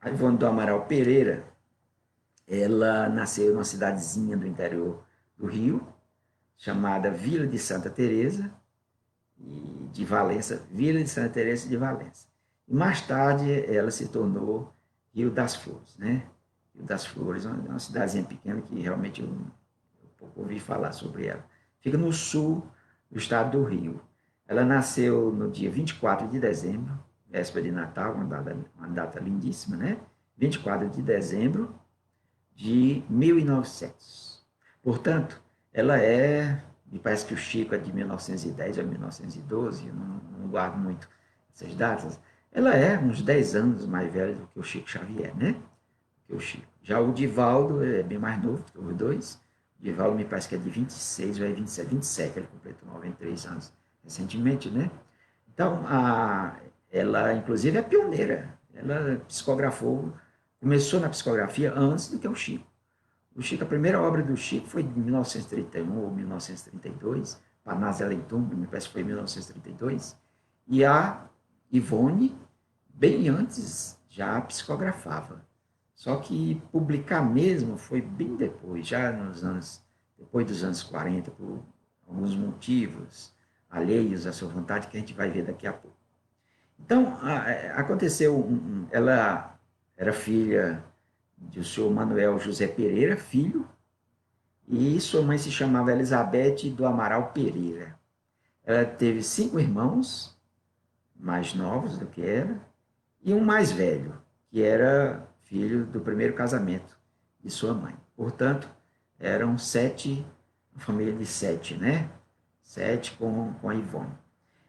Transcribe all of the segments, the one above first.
A Ivone do Amaral Pereira, ela nasceu numa cidadezinha do interior do Rio, chamada Vila de Santa Teresa e de Valença, Vila de Santa Teresa de Valença. E mais tarde ela se tornou Rio das Flores, né? Rio das Flores, uma cidadezinha pequena que realmente eu pouco ouvi falar sobre ela. Fica no sul do estado do Rio. Ela nasceu no dia 24 de dezembro, véspera de Natal, uma data lindíssima, né? 24 de dezembro de 1900. Portanto, ela me parece que o Chico é de 1910 ou 1912, eu não guardo muito essas datas. Ela é uns 10 anos mais velha do que o Chico Xavier, né? Que o Chico. Já o Divaldo é bem mais novo que os dois. O Divaldo me parece que é de 26 ou é 27, 27, ele completou 93 anos recentemente, né? Então, ela, inclusive, é pioneira. Ela psicografou, começou na psicografia antes do que o Chico. O Chico, a primeira obra do Chico foi de 1931 ou 1932, Parnaso Leitum, me parece que foi em 1932, e a Ivone, bem antes, já psicografava. Só que publicar mesmo foi bem depois, já depois dos anos 40, por alguns motivos alheios à sua vontade, que a gente vai ver daqui a pouco. Então, aconteceu, ela era filha do senhor Manuel José Pereira, filho, e sua mãe se chamava Elizabeth do Amaral Pereira. Ela teve 5 irmãos, mais novos do que ela, e um mais velho, que era filho do primeiro casamento de sua mãe. Portanto, eram 7, uma família de 7, né? 7 com a Ivone.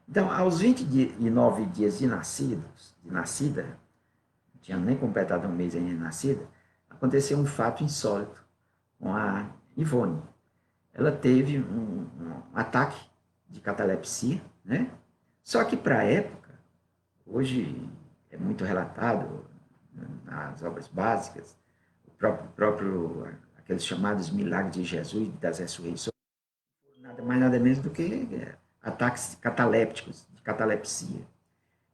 Então, aos 29 dias de nascida, não tinha nem completado um mês ainda de nascida, aconteceu um fato insólito com a Ivone. Ela teve um ataque de catalepsia, né? Só que para a época, hoje é muito relatado nas obras básicas, aqueles chamados milagres de Jesus, das ressurreições, nada mais nada menos do que ataques catalépticos, de catalepsia.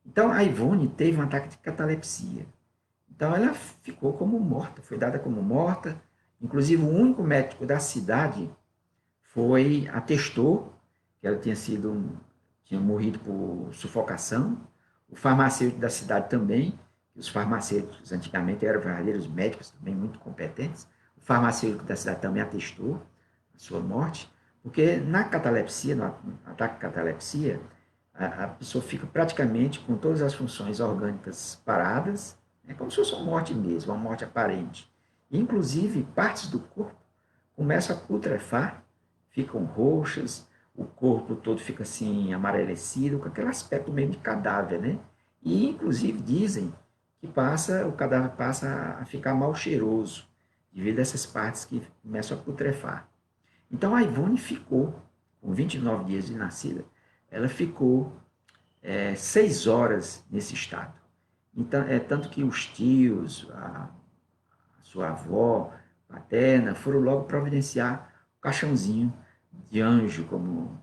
Então a Ivone teve um ataque de catalepsia. Então ela ficou como morta, foi dada como morta. Inclusive o único médico da cidade atestou que ela tinha morrido por sufocação. O farmacêutico da cidade também, os farmacêuticos antigamente eram verdadeiros médicos também muito competentes. O farmacêutico da cidade também atestou a sua morte, porque na catalepsia, no ataque de catalepsia, a pessoa fica praticamente com todas as funções orgânicas paradas, é como se fosse uma morte mesmo, uma morte aparente. Inclusive, partes do corpo começam a putrefar, ficam roxas, o corpo todo fica assim amarelecido, com aquele aspecto meio de cadáver, né? E, inclusive, dizem que o cadáver passa a ficar mal cheiroso, devido a essas partes que começam a putrefar. Então, a Ivone ficou, com 29 dias de nascida, ela ficou 6 horas nesse estado. Então, tanto que os tios, a sua avó paterna, foram logo providenciar o caixãozinho de anjo, como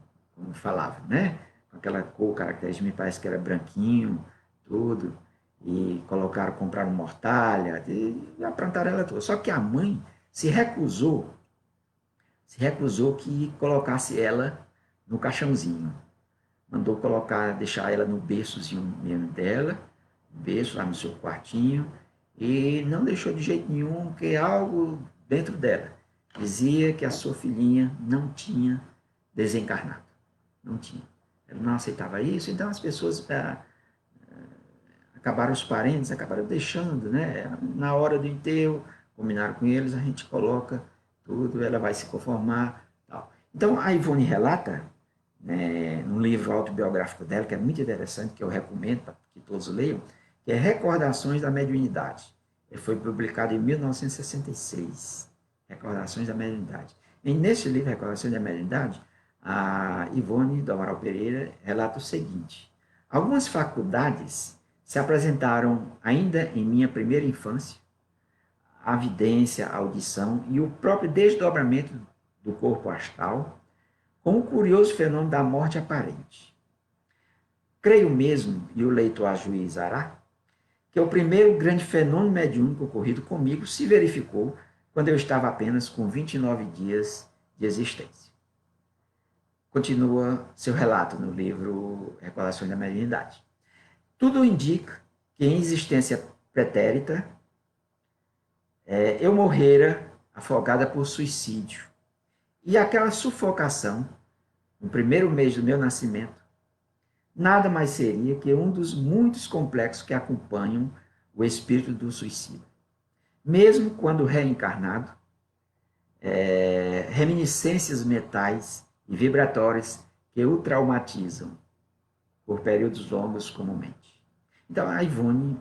falavam, né? Com aquela cor característica, me parece que era branquinho, tudo, e compraram mortalha, e aprontaram ela toda. Só que a mãe se recusou que colocasse ela no caixãozinho. Mandou deixar ela no berçozinho mesmo dela, berço lá no seu quartinho, e não deixou de jeito nenhum que algo dentro dela dizia que a sua filhinha não tinha desencarnado. Não tinha. Ela não aceitava isso, então as pessoas os parentes acabaram deixando, né? Na hora do enterro, combinaram com eles, a gente coloca tudo, ela vai se conformar. Tal. Então, a Ivone relata, né, num livro autobiográfico dela, que é muito interessante, que eu recomendo para que todos leiam, que é Recordações da Mediunidade. Ele foi publicado em 1966, Recordações da Mediunidade. E nesse livro, Recordações da Mediunidade, a Ivone do Amaral Pereira relata o seguinte: algumas faculdades se apresentaram ainda em minha primeira infância, a vidência, a audição e o próprio desdobramento do corpo astral, com o curioso fenômeno da morte aparente. Creio mesmo, e o leitor ajuizará, que o primeiro grande fenômeno mediúnico ocorrido comigo se verificou quando eu estava apenas com 29 dias de existência. Continua seu relato no livro Recordações da Mediunidade. Tudo indica que em existência pretérita, eu morrera afogada por suicídio. E aquela sufocação, no primeiro mês do meu nascimento, nada mais seria que um dos muitos complexos que acompanham o espírito do suicida. Mesmo quando reencarnado, reminiscências mentais e vibratórias que o traumatizam por períodos longos comumente. Então, a Ivone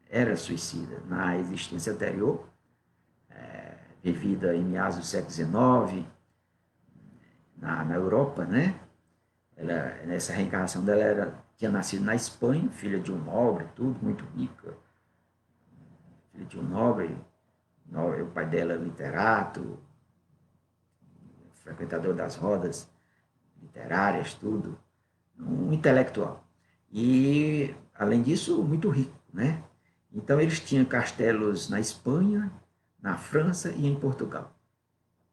era suicida na existência anterior, vivida em meados do século XIX, na Europa, né? Nessa reencarnação dela, tinha nascido na Espanha, filha de um nobre, tudo, muito rica. Filha de um nobre, o pai dela literato, frequentador das rodas literárias, tudo, um intelectual. E, além disso, muito rico, né? Então, eles tinham castelos na Espanha, na França e em Portugal.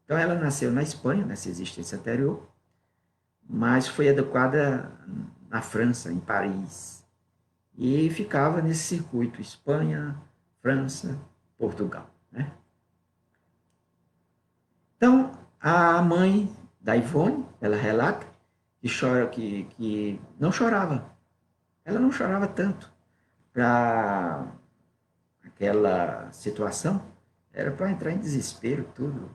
Então, ela nasceu na Espanha, nessa existência anterior, mas foi educada na França, em Paris. E ficava nesse circuito, Espanha, França, Portugal, né? Então, a mãe da Ivone, ela relata que não chorava. Ela não chorava tanto. Para aquela situação, era para entrar em desespero, tudo.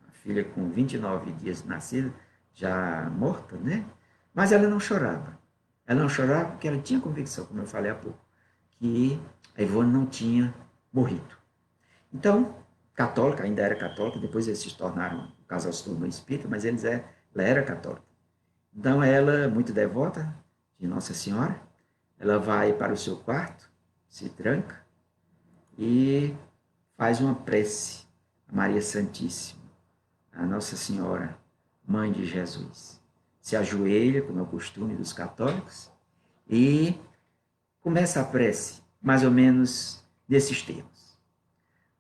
A filha com 29 dias de nascida, já morta, né? Mas ela não chorava. Ela não chorava porque ela tinha convicção, como eu falei há pouco, que a Ivone não tinha morrido. Então, católica, ainda era católica, depois eles se tornaram, o casal se tornou espírita, mas ela era católica. Então, ela, muito devota de Nossa Senhora, ela vai para o seu quarto, se tranca e faz uma prece a Maria Santíssima, a Nossa Senhora, Mãe de Jesus. Se ajoelha, como é o costume dos católicos, e começa a prece, mais ou menos desses termos.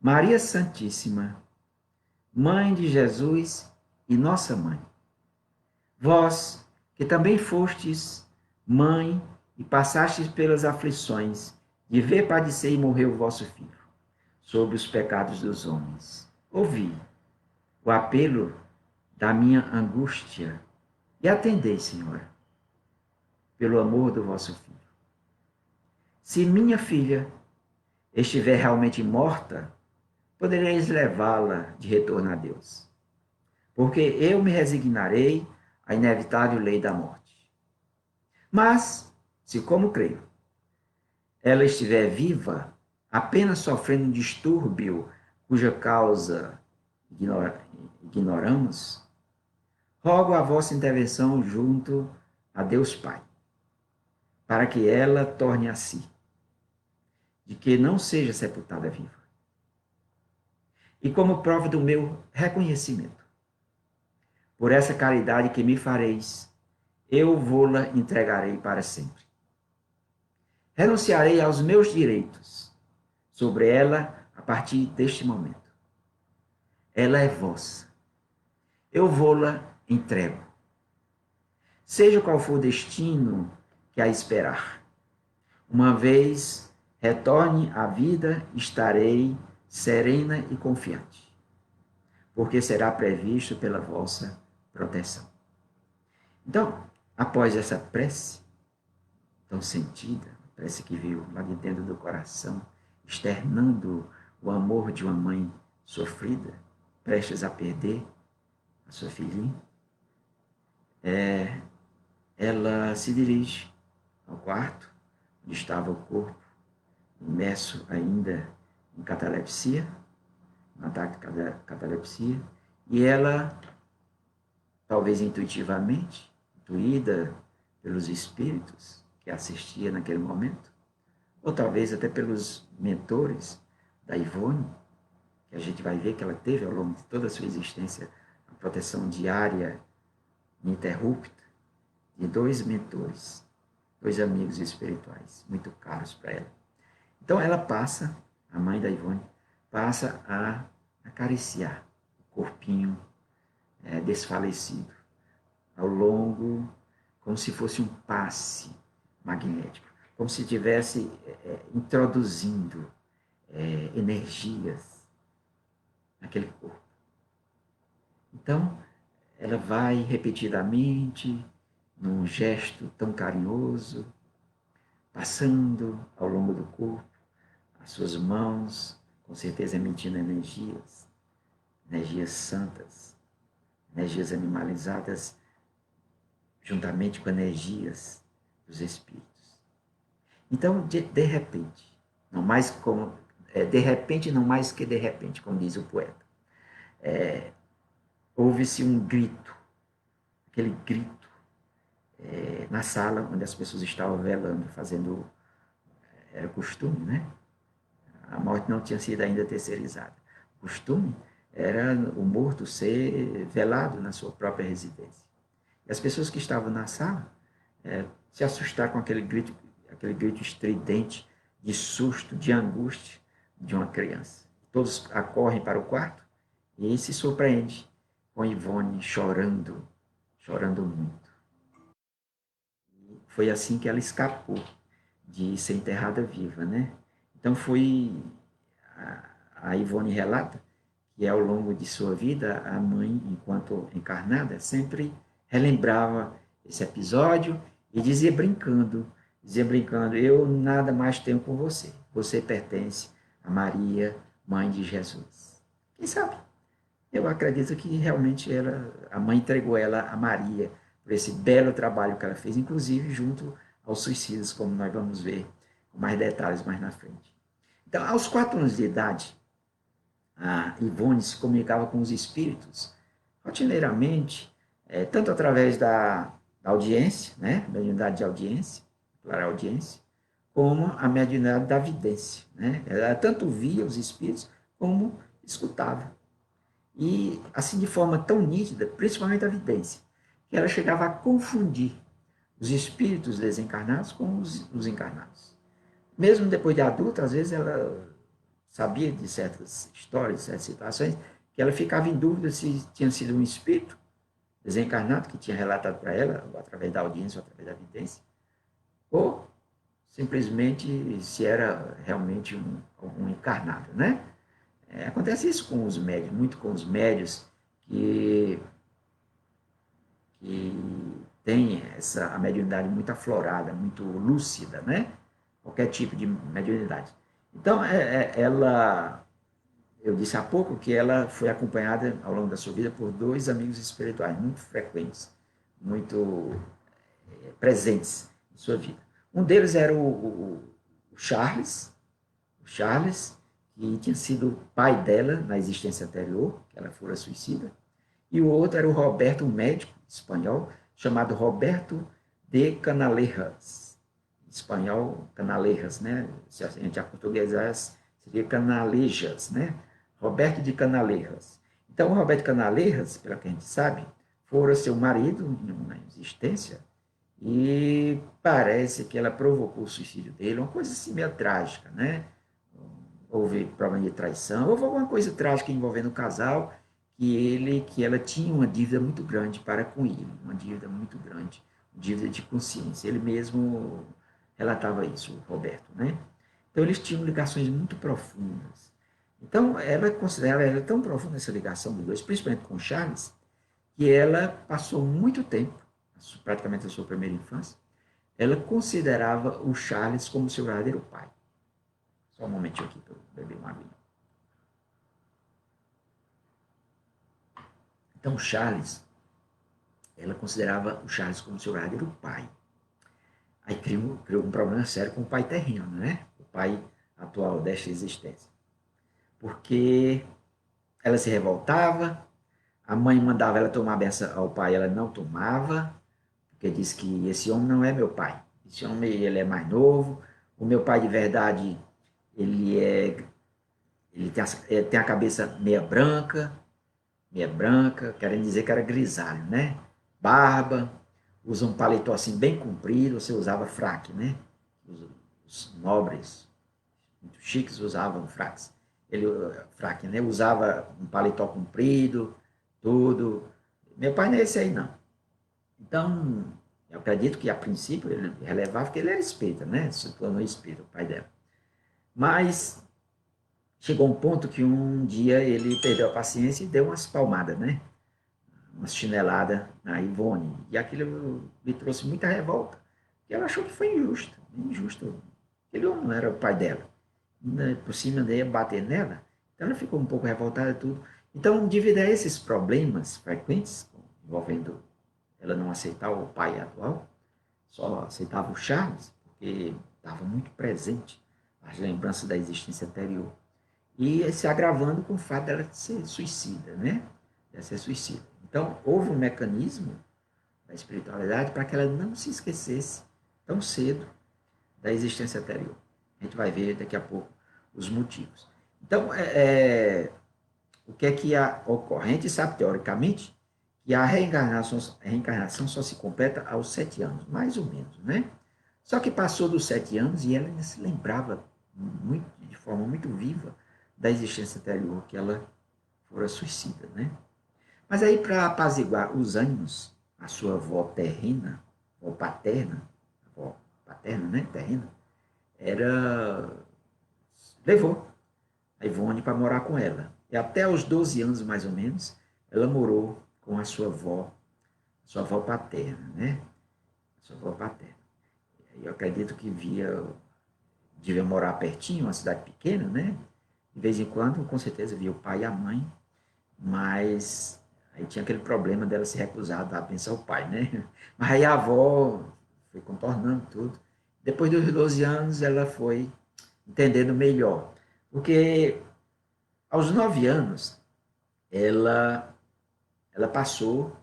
Maria Santíssima, Mãe de Jesus e Nossa Mãe, vós que também fostes mãe e passastes pelas aflições de ver padecer e morrer o vosso filho, sobre os pecados dos homens, ouvi o apelo da minha angústia e atendei, Senhora, pelo amor do vosso filho. Se minha filha estiver realmente morta, podereis levá-la de retorno a Deus, porque eu me resignarei à inevitável lei da morte. Mas, se como creio, ela estiver viva, apenas sofrendo um distúrbio cuja causa ignoramos, rogo a vossa intervenção junto a Deus Pai, para que ela torne a si, de que não seja sepultada viva. E como prova do meu reconhecimento, por essa caridade que me fareis, eu vou-la entregarei para sempre. Renunciarei aos meus direitos sobre ela a partir deste momento. Ela é vossa. Eu vou-la entrego. Seja qual for o destino que a esperar. Uma vez retorne à vida, estarei serena e confiante, porque será previsto pela vossa proteção. Então, após essa prece tão sentida, prece que veio lá de dentro do coração, externando o amor de uma mãe sofrida, prestes a perder a sua filhinha, ela se dirige ao quarto, onde estava o corpo, imerso ainda em catalepsia, um ataque de catalepsia, e ela, talvez intuitivamente, intuída pelos espíritos que assistia naquele momento, ou talvez até pelos mentores da Ivone, que a gente vai ver que ela teve ao longo de toda a sua existência a proteção diária, ininterrupta, de 2 mentores, dois amigos espirituais, muito caros para ela. Então ela passa, a mãe da Ivone, passa a acariciar o corpinho desfalecido ao longo, como se fosse um passe magnético, como se estivesse introduzindo energias naquele corpo. Então, ela vai repetidamente, num gesto tão carinhoso, passando ao longo do corpo, as suas mãos, com certeza emitindo energias, energias santas, energias animalizadas, juntamente com energias dos espíritos. Então, de repente, não mais como, de repente, não mais que de repente, como diz o poeta, houve-se um grito, aquele grito, na sala onde as pessoas estavam velando, fazendo, era costume, né? A morte não tinha sido ainda terceirizada. O costume era o morto ser velado na sua própria residência. E as pessoas que estavam na sala se assustaram com aquele grito estridente de susto, de angústia de uma criança. Todos acorrem para o quarto e se surpreende com Ivone chorando muito. E foi assim que ela escapou de ser enterrada viva, né? Então foi, a Ivone relata que ao longo de sua vida, a mãe, enquanto encarnada, sempre relembrava esse episódio e dizia brincando, eu nada mais tenho com você, você pertence a Maria, mãe de Jesus. Quem sabe? Eu acredito que realmente a mãe entregou ela a Maria por esse belo trabalho que ela fez, inclusive junto aos suicidas, como nós vamos ver com mais detalhes mais na frente. Então, aos 4 anos de idade, a Ivone se comunicava com os espíritos rotineiramente, tanto através da audiência, né, mediunidade de audiência, claro, audiência, como a mediunidade da vidência. Né? Ela tanto via os espíritos como escutava. E assim de forma tão nítida, principalmente a vidência, que ela chegava a confundir os espíritos desencarnados com os encarnados. Mesmo depois de adulta, às vezes ela sabia de certas histórias, de certas situações, que ela ficava em dúvida se tinha sido um espírito desencarnado que tinha relatado para ela, através da audiência, ou através da vidência, ou simplesmente se era realmente um encarnado, né? Acontece isso com os médios, muito com os médios que têm a mediunidade muito aflorada, muito lúcida, né? Qualquer tipo de mediunidade. Então, eu disse há pouco que ela foi acompanhada ao longo da sua vida por 2 amigos espirituais muito frequentes, muito presentes em sua vida. Um deles era o Charles, que tinha sido pai dela na existência anterior, que ela fora suicida, e o outro era o Roberto, um médico espanhol, chamado Roberto de Canalejas. Em espanhol, Canalejas, né? Se a gente aportuguesasse, seria Canalejas, né? Roberto de Canalejas. Então, o Roberto Canalejas, pelo que a gente sabe, fora seu marido em uma existência, e parece que ela provocou o suicídio dele, uma coisa assim meio trágica, né? Houve problema de traição, houve alguma coisa trágica envolvendo o casal, que ela tinha uma dívida muito grande para com ele, uma dívida muito grande, uma dívida de consciência. Ele mesmo relatava isso, o Roberto, né? Então, eles tinham ligações muito profundas. Então, ela considera ela tão profunda essa ligação dos dois, principalmente com o Charles, que ela passou muito tempo, praticamente a sua primeira infância, ela considerava o Charles como seu verdadeiro pai. Só um momentinho aqui para eu beber uma aguinha. Então, Charles, ela considerava o Charles como seu verdadeiro pai. Aí criou um problema sério com o pai terreno, né? O pai atual desta existência. Porque ela se revoltava, a mãe mandava ela tomar a benção ao pai, ela não tomava, porque disse que esse homem não é meu pai. Esse homem, ele é mais novo, o meu pai de verdade, ele tem a cabeça meia branca, querendo dizer que era grisalho, né? Barba, usa um paletó assim bem comprido, você usava fraque, né? Os nobres, muito chiques, usavam fraques. Ele, fraque, né? Usava um paletó comprido, tudo. Meu pai não é esse aí, não. Então, eu acredito que a princípio ele relevava que ele era espírita, né? Se tornou espírita, o pai dela. Mas chegou um ponto que um dia ele perdeu a paciência e deu umas palmadas, né? Umas chineladas na Ivone. E aquilo me trouxe muita revolta. Porque ela achou que foi injusto. Injusto. Ele não era o pai dela. Por cima daí ia bater nela. Então ela ficou um pouco revoltada e tudo. Então, devido a esses problemas frequentes envolvendo ela não aceitar o pai atual, só aceitava o Charles, porque estava muito presente as lembranças da existência anterior. E se agravando com o fato dela ser suicida, né? De ser suicida. Então, houve um mecanismo da espiritualidade para que ela não se esquecesse tão cedo da existência anterior. A gente vai ver daqui a pouco os motivos. Então, o que é que ocorre? A gente sabe, teoricamente, que a reencarnação só se completa aos 7 anos, mais ou menos, né? Só que passou dos 7 anos e ela ainda se lembrava muito, de forma muito viva da existência anterior, que ela fora suicida, né? Mas aí, para apaziguar os ânimos, a sua avó terrena, avó paterna, avó paterna, né, terrena, levou a Ivone para morar com ela. E até os 12 anos, mais ou menos, ela morou com a sua avó paterna, né? Sua avó paterna. Eu acredito que devia morar pertinho, uma cidade pequena, né? De vez em quando, com certeza, via o pai e a mãe, mas aí tinha aquele problema dela se recusar a dar bênção ao pai, né? Mas aí a avó foi contornando tudo. Depois dos 12 anos, ela foi entendendo melhor. Porque aos 9 anos, ela passou,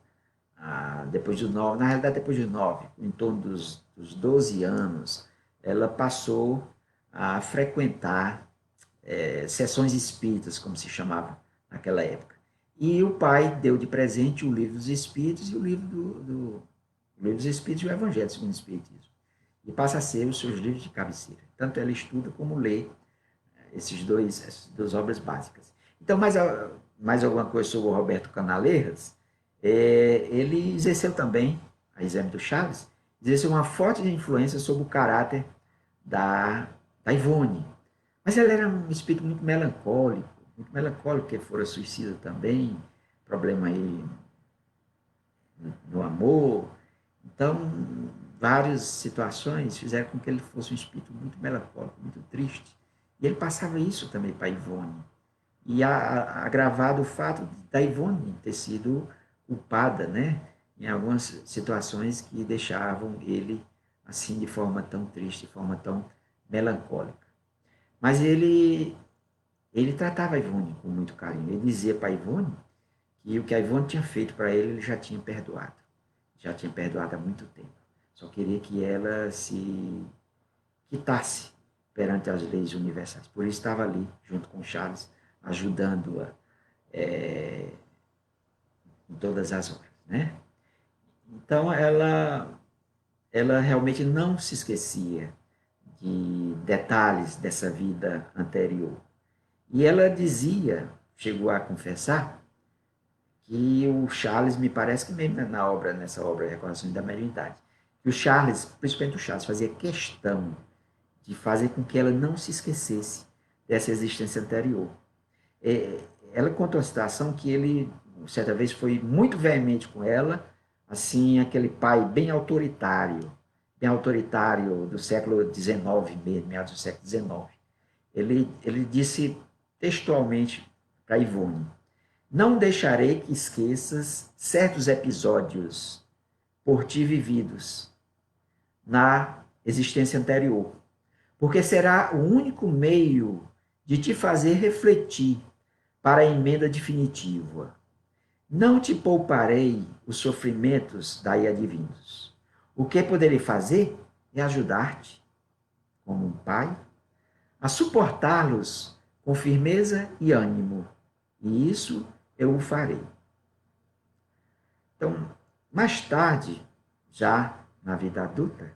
depois dos 9, na realidade, depois dos 9, em torno dos 12 anos, ela passou a frequentar sessões espíritas, como se chamava naquela época. E o pai deu de presente o livro dos Espíritos e o livro o livro dos Espíritos e o Evangelho segundo o Espiritismo. E passa a ser os seus livros de cabeceira. Tanto ela estuda como lê essas duas obras básicas. Então, mais alguma coisa sobre o Roberto Canaleiras? Ele exerceu também, a exemplo do Chaves, exerceu uma forte influência sobre o caráter da, da Ivone. Mas ele era um espírito muito melancólico, porque fora suicida também, problema aí no amor. Então, várias situações fizeram com que ele fosse um espírito muito melancólico, muito triste. E ele passava isso também para a Ivone. E agravado o fato da Ivone ter sido culpada, né? Em algumas situações que deixavam ele assim de forma tão triste, de forma tão melancólica. Mas ele tratava a Ivone com muito carinho. Ele dizia para a Ivone que o que a Ivone tinha feito para ele, ele já tinha perdoado. Já tinha perdoado há muito tempo. Só queria que ela se quitasse perante as leis universais. Por isso estava ali, junto com Charles, ajudando-a em todas as horas, né? Então, ela realmente não se esquecia de detalhes dessa vida anterior. E ela dizia, chegou a confessar, que o Charles, me parece que mesmo nessa obra Recordações da Mediunidade, que o Charles, principalmente o Charles, fazia questão de fazer com que ela não se esquecesse dessa existência anterior. Ela contou uma situação que ele, certa vez, foi muito veemente com ela, assim, aquele pai bem autoritário do século XIX mesmo, meados do século XIX. Ele disse textualmente para Ivone: não deixarei que esqueças certos episódios por ti vividos na existência anterior, porque será o único meio de te fazer refletir para a emenda definitiva. Não te pouparei os sofrimentos daí advindos. O que poderei fazer é ajudar-te, como um pai, a suportá-los com firmeza e ânimo, e isso eu o farei. Então, mais tarde, já na vida adulta,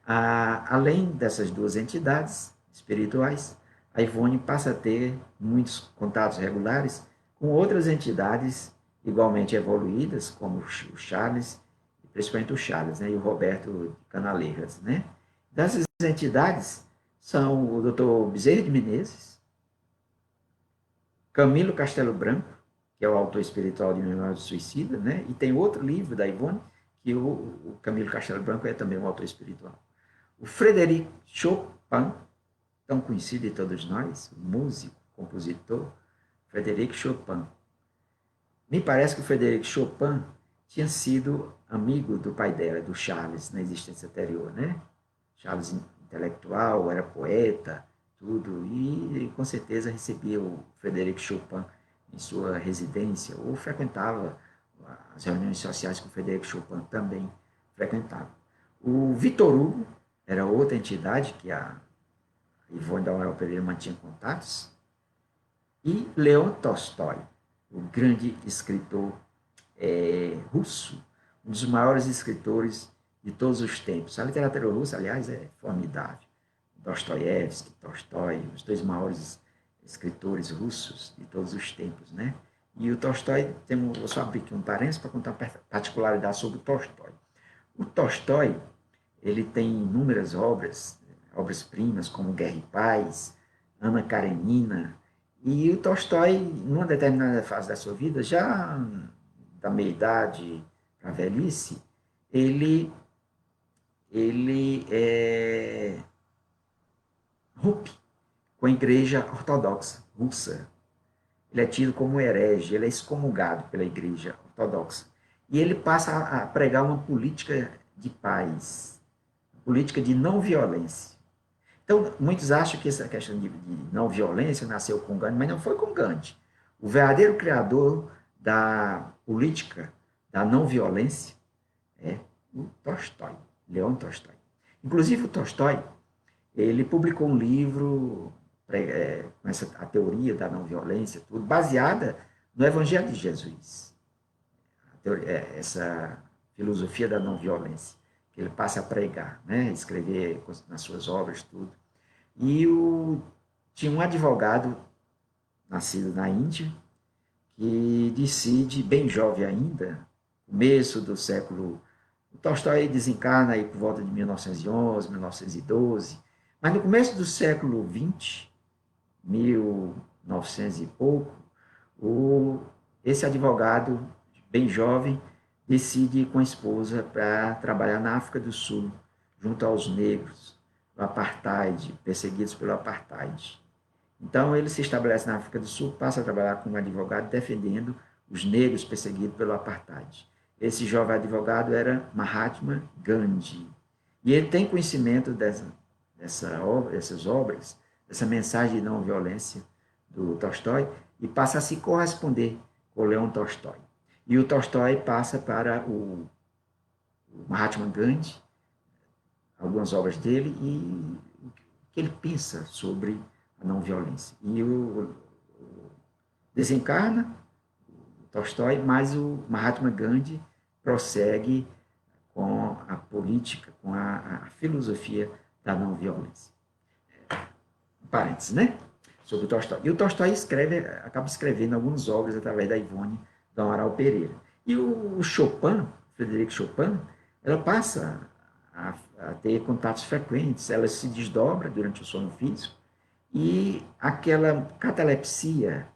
além dessas duas entidades espirituais, a Ivone passa a ter muitos contatos regulares com outras entidades igualmente evoluídas, como o Charles, principalmente o Charles, né, e o Roberto Canaleiras, né? Dessas entidades são o Dr. Bezerra de Menezes, Camilo Castelo Branco, que é o autor espiritual de Memória do Suicida, né? E tem outro livro da Ivone, que o Camilo Castelo Branco é também um autor espiritual. O Frédéric Chopin, tão conhecido de todos nós, músico, compositor, Frédéric Chopin. Me parece que o Frédéric Chopin tinha sido amigo do pai dela, do Charles, na existência anterior, né? Charles intelectual, era poeta, tudo, e com certeza recebia o Frédéric Chopin em sua residência, ou frequentava as reuniões sociais que o Frédéric Chopin também frequentava. O Vitor Hugo era outra entidade que a Ivone da Amaral Pereira mantinha contatos, e Leon Tolstói, o grande escritor russo, um dos maiores escritores de todos os tempos. A literatura russa, aliás, é formidável. Dostoiévski, Tolstói, os dois maiores escritores russos de todos os tempos, né? E o Tolstói, vou só abrir aqui um parênteses para contar uma particularidade sobre o Tolstói. O Tolstói, ele tem inúmeras obras-primas, como Guerra e Paz, Ana Karenina, e o Tolstói, numa determinada fase da sua vida, já da meia-idade para a velhice, ele rompe com a igreja ortodoxa russa. Ele é tido como herege, ele é excomungado pela igreja ortodoxa. E ele passa a pregar uma política de paz, política de não violência. Então, muitos acham que essa questão de não violência nasceu com Gandhi, mas não foi com Gandhi. O verdadeiro criador da política da não violência é o Tolstói, Leon Tolstói. Inclusive, o Tolstói, ele publicou um livro com a teoria da não violência, tudo, baseada no Evangelho de Jesus. Essa filosofia da não violência, que ele passa a pregar, né? Escrever nas suas obras, tudo. E tinha um advogado nascido na Índia, que decide, bem jovem ainda, começo do século. O Tolstói desencarna aí por volta de 1911, 1912, mas no começo do século XX, 1900 e pouco, esse advogado, bem jovem, decide ir com a esposa para trabalhar na África do Sul, junto aos negros, do apartheid, perseguidos pelo apartheid. Então, ele se estabelece na África do Sul, passa a trabalhar como advogado, defendendo os negros perseguidos pelo apartheid. Esse jovem advogado era Mahatma Gandhi. E ele tem conhecimento dessas obras, dessa mensagem de não violência do Tolstói, e passa a se corresponder com o Leon Tolstói. E o Tolstói passa para o Mahatma Gandhi, algumas obras dele, e o que ele pensa sobre a não violência. E desencarna o Tolstói, mas o Mahatma Gandhi prossegue com a política, com a filosofia da não violência. Parênteses, né? Sobre o Tolstói. E o Tolstói acaba escrevendo algumas obras através da Ivone do Amaral Pereira. E o Chopin, Frédéric Chopin, ela passa a ter contatos frequentes, ela se desdobra durante o sono físico, e aquela catalepsia,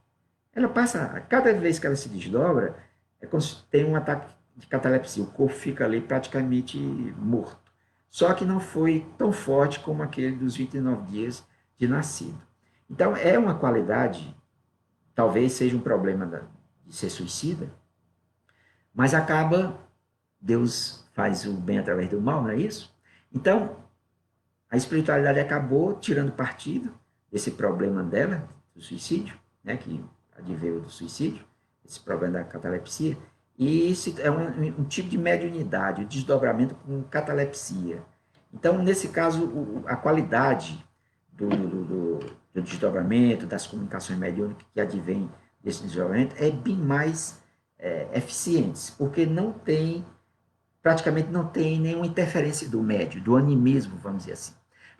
ela passa, cada vez que ela se desdobra, é como se tem um ataque de catalepsia, o corpo fica ali praticamente morto. Só que não foi tão forte como aquele dos 29 dias de nascido. Então, é uma qualidade, talvez seja um problema de ser suicida, mas acaba, Deus faz o bem através do mal, não é isso? Então, a espiritualidade acabou tirando partido desse problema dela, do suicídio, né, que adveio do suicídio, esse problema da catalepsia, e isso é um tipo de mediunidade, o desdobramento com catalepsia. Então, nesse caso, a qualidade do desdobramento, das comunicações mediúnicas que advém desse desdobramento é bem mais eficientes, porque não tem praticamente não tem nenhuma interferência do médium, do animismo, vamos dizer assim.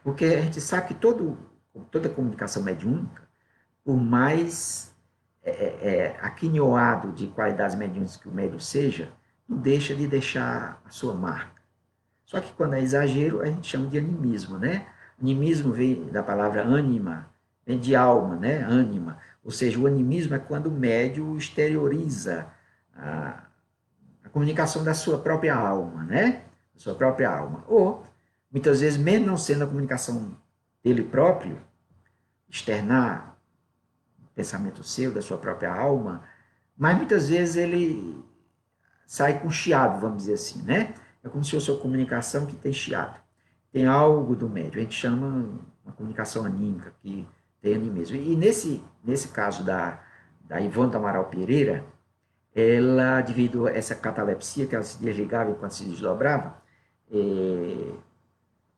Porque a gente sabe que toda comunicação mediúnica, por mais aquinhoado de qualidades mediúnicas que o médium seja, não deixa de deixar a sua marca. Só que quando é exagero, a gente chama de animismo, né? Animismo vem da palavra ânima, vem de alma, né? Ânima. Ou seja, o animismo é quando o médium exterioriza a comunicação da sua própria alma, né? Da sua própria alma. Ou, muitas vezes, mesmo não sendo a comunicação dele próprio, externar o pensamento seu, da sua própria alma, mas muitas vezes ele sai com chiado, vamos dizer assim, né? É como se fosse uma comunicação que tem chiado. Tem algo do médium, a gente chama uma comunicação anímica, que tem animismo. E nesse caso da Ivone do Amaral Pereira, ela, devido a essa catalepsia, que ela se desligava enquanto se desdobrava,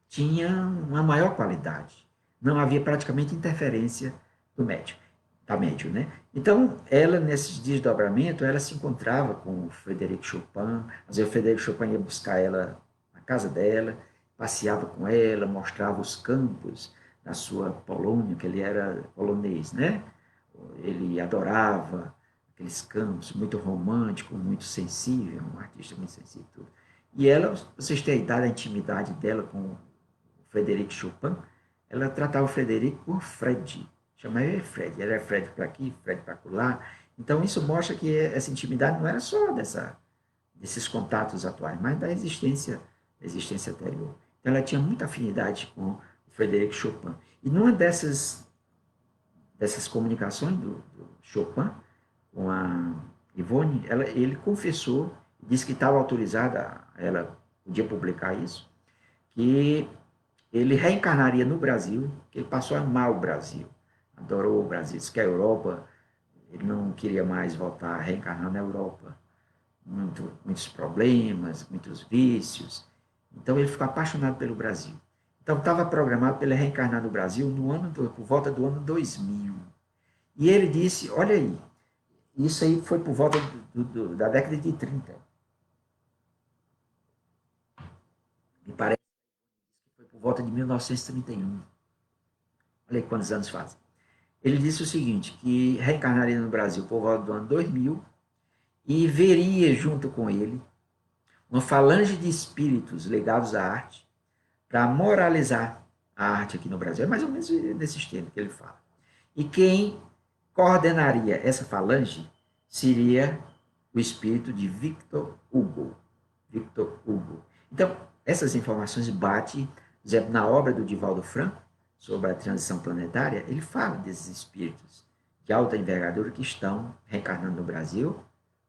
tinha uma maior qualidade. Não havia praticamente interferência do médium, da médium, né? Então, ela, nesse desdobramento, ela se encontrava com o Frederic Chopin, às vezes o Frederic Chopin ia buscar ela na casa dela, passeava com ela, mostrava os campos da sua Polônia, que ele era polonês, né? Ele adorava aqueles campos, muito romântico, muito sensível, um artista muito sensível. Tudo. E ela, vocês têm a idade, a intimidade dela com o Frederic Chopin, ela tratava o Frederic por Fred, chamava ele Fred, era Fred para aqui, Fred para lá. Então isso mostra que essa intimidade não era só desses contatos atuais, mas da existência anterior. Então ela tinha muita afinidade com o Frederic Chopin. E numa dessas comunicações do Chopin com a Ivone, ele confessou, disse que estava autorizada, ela podia publicar isso, que ele reencarnaria no Brasil, que ele passou a amar o Brasil, adorou o Brasil, disse que a Europa, ele não queria mais voltar a reencarnar na Europa, muitos problemas, muitos vícios, então ele ficou apaixonado pelo Brasil. Então estava programado para ele reencarnar no Brasil por volta do ano 2000. E ele disse, olha aí, isso aí foi por volta da década de 30. Me parece que foi por volta de 1931. Olha aí quantos anos faz. Ele disse o seguinte, que reencarnaria no Brasil por volta do ano 2000 e veria junto com ele uma falange de espíritos ligados à arte para moralizar a arte aqui no Brasil. É mais ou menos nesses termos que ele fala. E quem coordenaria essa falange seria o espírito de Victor Hugo. Victor Hugo. Então, essas informações batem, por exemplo, na obra do Divaldo Franco, sobre a transição planetária, ele fala desses espíritos de alta envergadura que estão reencarnando no Brasil,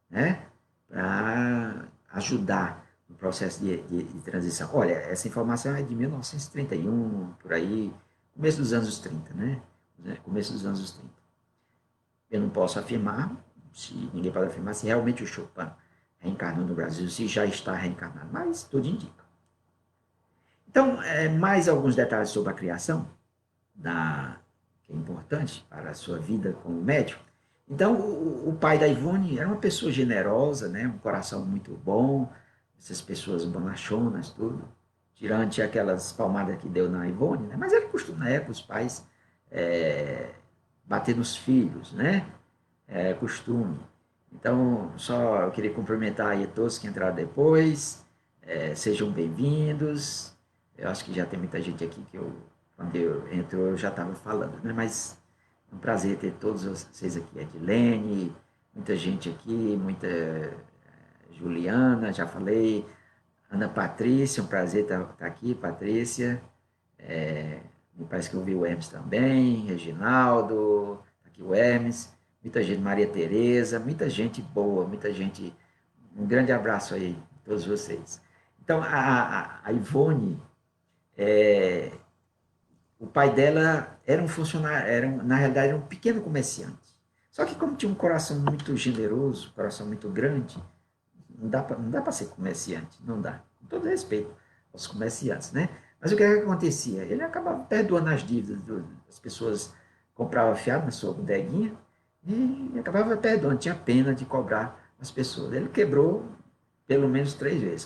né, para ajudar no processo de transição. Olha, essa informação é de 1931, por aí, começo dos anos 30, né? Começo dos anos 30. Eu não posso afirmar, ninguém pode afirmar se realmente o Chopin reencarnou no Brasil, se já está reencarnado, mas tudo indica. Então, mais alguns detalhes sobre a criação, que é importante para a sua vida como médico. Então, o pai da Ivone era uma pessoa generosa, né? Um coração muito bom, essas pessoas bonachonas, tudo, tirante aquelas palmadas que deu na Ivone, né? Mas ele costuma, na época, os pais bater nos filhos, né? É costume. Então, só eu queria cumprimentar aí a todos que entraram depois, sejam bem-vindos. Eu acho que já tem muita gente aqui que quando eu entrou, eu já estava falando, né? Mas é um prazer ter todos vocês aqui, Edilene, muita gente aqui, muita Juliana, já falei, Ana Patrícia, um prazer estar aqui, Patrícia, me parece que eu vi o Hermes também, Reginaldo, aqui o Hermes, muita gente, Maria Tereza, muita gente boa, muita gente, um grande abraço aí a todos vocês. Então, a Ivone, o pai dela era um funcionário, na realidade, era um pequeno comerciante. Só que como tinha um coração muito generoso, um coração muito grande, não dá para ser comerciante, não dá. Com todo respeito aos comerciantes, né? Mas o que acontecia? Ele acabava perdoando as dívidas das pessoas, comprava fiado na sua bodeguinha e acabava perdoando, tinha pena de cobrar as pessoas. Ele quebrou pelo menos 3 vezes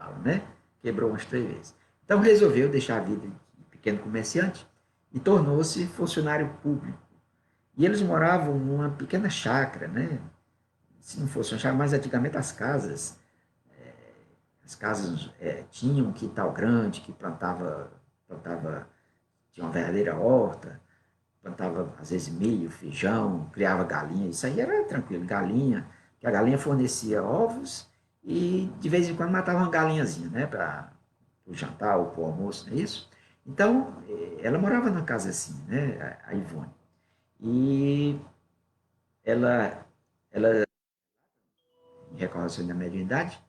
fala, né? Quebrou umas 3 vezes. Então resolveu deixar a vida de pequeno comerciante e tornou-se funcionário público. E eles moravam numa pequena chácara, né? Se não fosse uma chácara, mas antigamente as casas tinham um quintal grande que plantava, tinha uma verdadeira horta, plantava às vezes milho, feijão, criava galinha, isso aí era tranquilo, galinha, que a galinha fornecia ovos e de vez em quando matava uma galinhazinha, né, para o jantar ou para o almoço, não é isso? Então, ela morava na casa assim, né, a Ivone. E ela em recordação da mediunidade,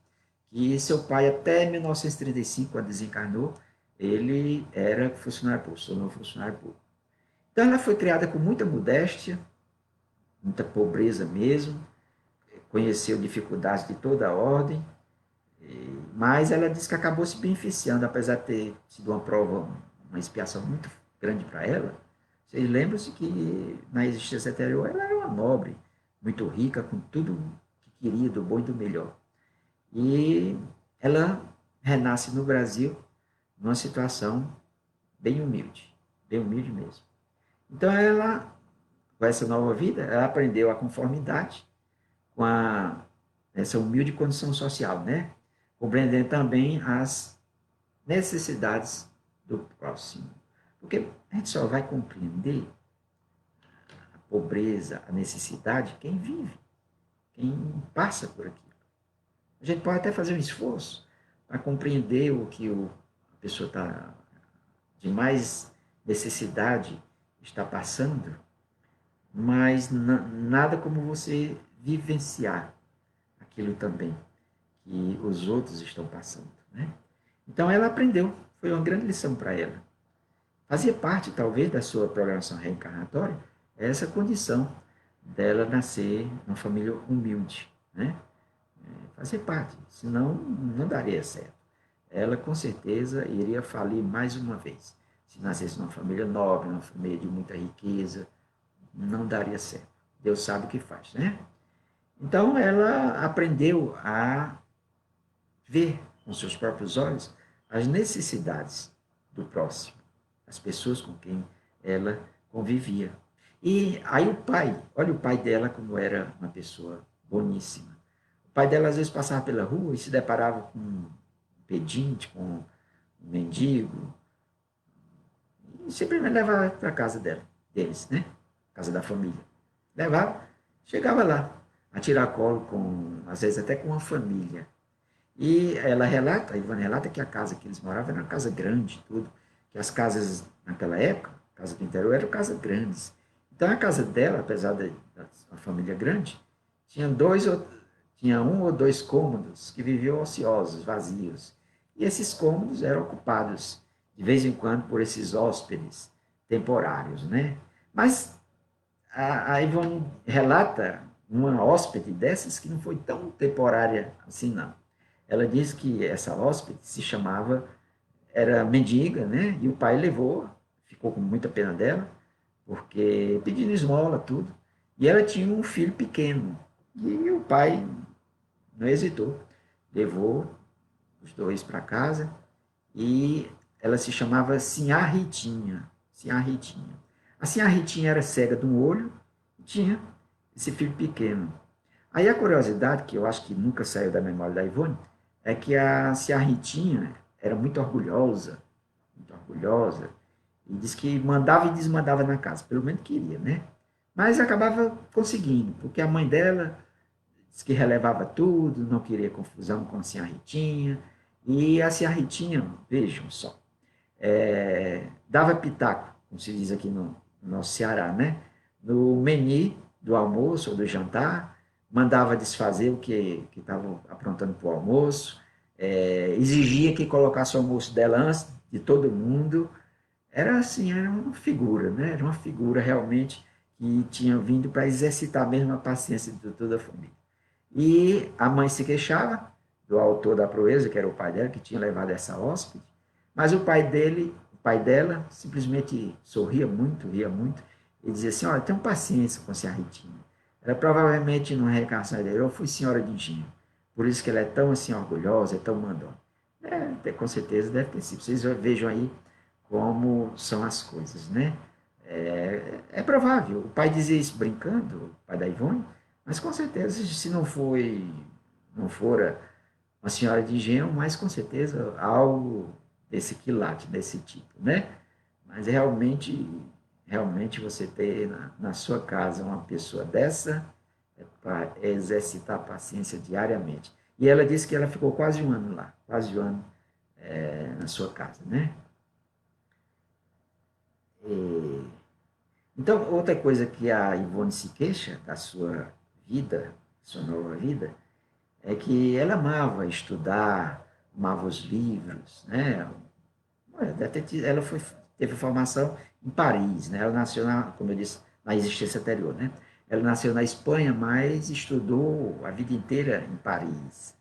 que seu pai, até 1935, quando desencarnou, ele era funcionário público, se tornou funcionário público. Então, ela foi criada com muita modéstia, muita pobreza mesmo, conheceu dificuldades de toda a ordem, mas ela disse que acabou se beneficiando, apesar de ter sido uma prova, uma expiação muito grande para ela. Vocês lembram-se que na existência anterior ela era uma nobre, muito rica, com tudo que queria, do bom e do melhor. E ela renasce no Brasil numa situação bem humilde mesmo. Então ela, com essa nova vida, ela aprendeu a conformidade com essa humilde condição social, né? Compreendendo também as necessidades do próximo. Porque a gente só vai compreender a pobreza, a necessidade, quem vive, quem passa por aquilo. A gente pode até fazer um esforço para compreender o que a pessoa está de mais necessidade está passando, mas nada como você vivenciar aquilo também que os outros estão passando, né? Então ela aprendeu, foi uma grande lição para ela. Fazia parte, talvez, da sua programação reencarnatória essa condição dela nascer numa família humilde, né? Fazia parte, senão não daria certo. Ela, com certeza, iria falir mais uma vez. Se nascesse numa família nobre, numa família de muita riqueza, não daria certo. Deus sabe o que faz, né? Então, ela aprendeu a ver com seus próprios olhos as necessidades do próximo, as pessoas com quem ela convivia. E aí o pai, olha o pai dela como era uma pessoa boníssima. O pai dela às vezes passava pela rua e se deparava com um pedinte, com um mendigo, e simplesmente levava para a casa deles, né? Casa da família. Levava, chegava lá, a tiracolo com, às vezes até com uma família. E ela relata, a Ivone relata que a casa que eles moravam era uma casa grande, tudo, que as casas naquela época, casa do interior, eram casas grandes. Então a casa dela, apesar da família grande, tinha tinha um ou dois cômodos que viviam ociosos, vazios. E esses cômodos eram ocupados de vez em quando por esses hóspedes temporários, né? Mas a Ivone relata uma hóspede dessas que não foi tão temporária assim, não. Ela diz que essa hóspede se chamava, era mendiga, né? E o pai levou, ficou com muita pena dela, porque pedindo esmola, tudo. E ela tinha um filho pequeno. E o pai não hesitou, levou os dois para casa e ela se chamava Sinhá Ritinha. Sinhá Ritinha. A Sinhá Ritinha era cega de um olho e tinha esse filho pequeno. Aí a curiosidade, que eu acho que nunca saiu da memória da Ivone, é que a Sinhá Ritinha era muito orgulhosa, e diz que mandava e desmandava na casa, pelo menos queria, né? Mas acabava conseguindo, porque a mãe dela disse que relevava tudo, não queria confusão com a Sinhá Ritinha, e a Sinhá Ritinha, vejam só, dava pitaco, como se diz aqui no nosso Ceará, né? No menu do almoço ou do jantar, mandava desfazer o que estavam aprontando para o almoço, exigia que colocasse o almoço dela antes de todo mundo. Era assim, era uma figura, né? Era uma figura realmente que tinha vindo para exercitar mesmo a paciência de toda a família. E a mãe se queixava do autor da proeza, que era o pai dela, que tinha levado essa hóspede, mas o pai dela, simplesmente sorria muito, ria muito, e dizia assim, olha, tenha paciência com a Ritinha. Ela provavelmente, numa reencarnação anterior, foi senhora de engenho. Por isso que ela é tão assim orgulhosa, é tão mandona. Com certeza deve ter sido. Vocês vejam aí como são as coisas, né? É provável. O pai dizia isso brincando, o pai da Ivone, mas com certeza, se não fora uma senhora de engenho, mas com certeza algo desse quilate, desse tipo, né? Mas realmente você ter na sua casa uma pessoa dessa é para exercitar a paciência diariamente. E ela disse que ela ficou quase um ano lá, quase um ano na sua casa, né? E, então, outra coisa que a Ivone se queixa da sua vida, sua nova vida, é que ela amava estudar, amava os livros, né? Ela teve formação em Paris, né? Ela nasceu, como eu disse, na existência anterior, né? Ela nasceu na Espanha, mas estudou a vida inteira em Paris,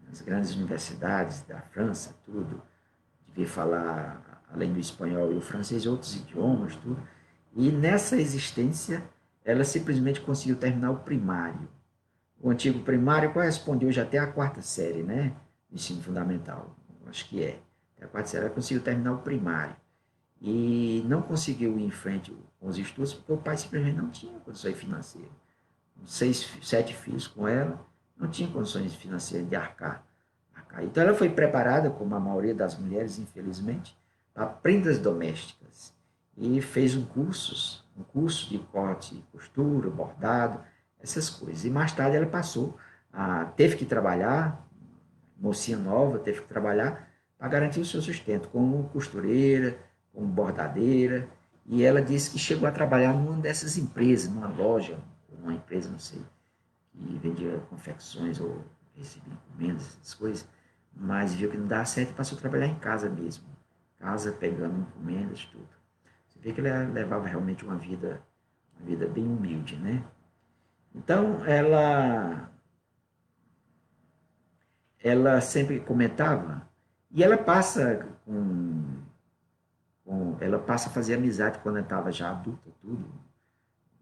nas grandes universidades da França, tudo. Devia falar, além do espanhol e o francês, outros idiomas, tudo. E nessa existência, ela simplesmente conseguiu terminar o primário. O antigo primário corresponde hoje até a quarta série, né? Ensino fundamental, acho que é. Até a quarta série, ela conseguiu terminar o primário. E não conseguiu ir em frente com os estudos, porque o pai simplesmente não tinha condições financeiras. 7 filhos com ela, não tinha condições financeiras de arcar. Então ela foi preparada, como a maioria das mulheres, infelizmente, para prendas domésticas. E fez um curso de corte, costura, bordado, essas coisas. E mais tarde ela teve que trabalhar, mocinha nova, teve que trabalhar para garantir o seu sustento, como costureira, como bordadeira. E ela disse que chegou a trabalhar numa dessas empresas, numa loja, uma empresa, não sei, que vendia confecções ou recebia encomendas, essas coisas, mas viu que não dava certo e passou a trabalhar em casa mesmo. Casa, pegando encomendas, tudo. Você vê que ela levava realmente uma vida bem humilde, né? Então, ela sempre comentava, e ela passa a fazer amizade quando ela estava já adulta, tudo,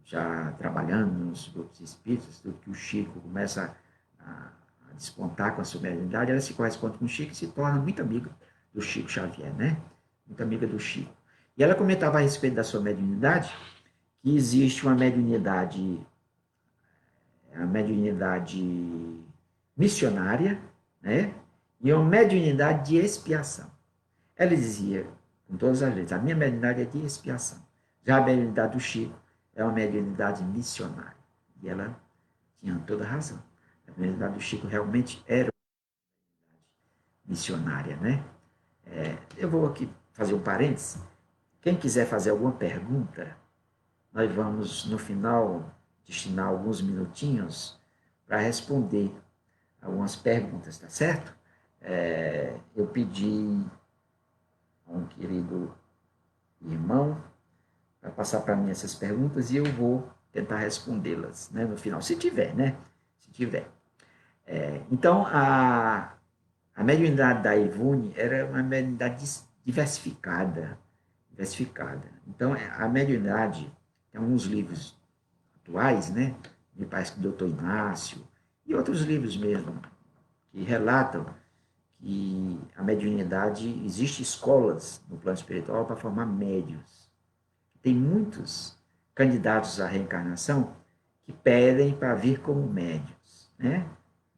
já trabalhando nos grupos espíritas, tudo que o Chico começa a despontar com a sua mediunidade, ela se corresponde com o Chico e se torna muito amiga do Chico Xavier, né? Muito amiga do Chico. E ela comentava a respeito da sua mediunidade, que existe a mediunidade missionária, né? E uma mediunidade de expiação. Ela dizia, com todas as letras, a minha mediunidade é de expiação. Já a mediunidade do Chico é uma mediunidade missionária. E ela tinha toda a razão. A mediunidade do Chico realmente era missionária, né? Eu vou aqui fazer um parênteses. Quem quiser fazer alguma pergunta, nós vamos, no final, destinar alguns minutinhos para responder algumas perguntas, tá certo? Eu pedi a um querido irmão para passar para mim essas perguntas e eu vou tentar respondê-las, né, no final, se tiver, né? Se tiver. Então, a mediunidade da Ivone era uma mediunidade diversificada. Então, a mediunidade, tem alguns livros atuais, né? Me parece que o Dr. Inácio, e outros livros mesmo, que relatam que a mediunidade, existe escolas no plano espiritual para formar médios. Tem muitos candidatos à reencarnação que pedem para vir como médios, né?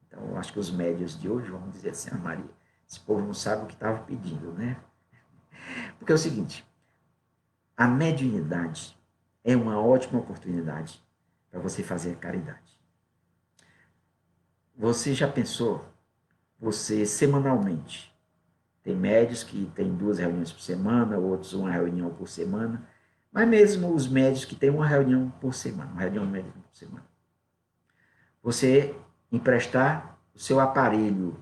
Então, eu acho que os médios de hoje vão dizer assim, Maria, esse povo não sabe o que estava pedindo, né? Porque é o seguinte, a mediunidade é uma ótima oportunidade para você fazer caridade. Você já pensou, você semanalmente, tem médios que têm 2 reuniões por semana, outros uma reunião por semana, mas mesmo os médios que têm uma reunião por semana, uma reunião médica por semana, você emprestar o seu aparelho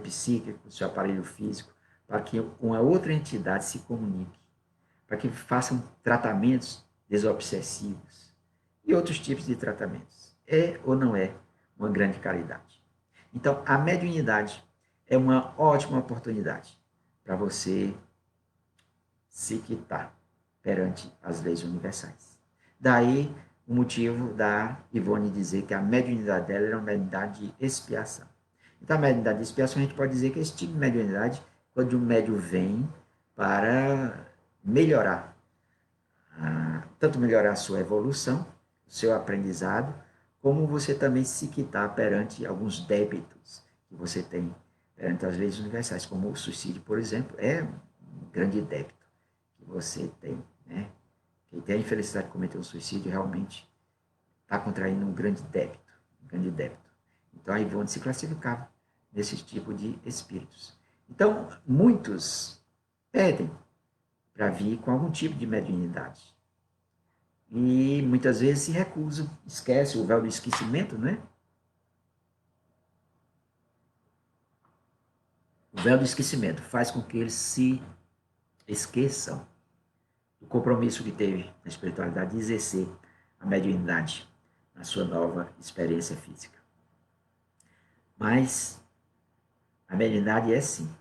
psíquico, o seu aparelho físico, para que uma outra entidade se comunique, para que façam tratamentos desobsessivos e outros tipos de tratamentos. É ou não é uma grande caridade? Então, a mediunidade é uma ótima oportunidade para você se quitar perante as leis universais. Daí o motivo da Ivone dizer que a mediunidade dela era uma mediunidade de expiação. Então, a mediunidade de expiação, a gente pode dizer que esse tipo de mediunidade, quando um médium vem para melhorar, tanto melhorar a sua evolução, o seu aprendizado, como você também se quitar perante alguns débitos que você tem perante as leis universais, como o suicídio, por exemplo, é um grande débito que você tem, né? Quem tem a infelicidade de cometer um suicídio realmente está contraindo um grande débito, um grande débito. Então a Ivone se classificava nesse tipo de espíritos. Então, muitos pedem para vir com algum tipo de mediunidade. E muitas vezes se recusam, esquece o véu do esquecimento, né? O véu do esquecimento faz com que eles se esqueçam do compromisso que teve na espiritualidade de exercer a mediunidade na sua nova experiência física. Mas a mediunidade é sim.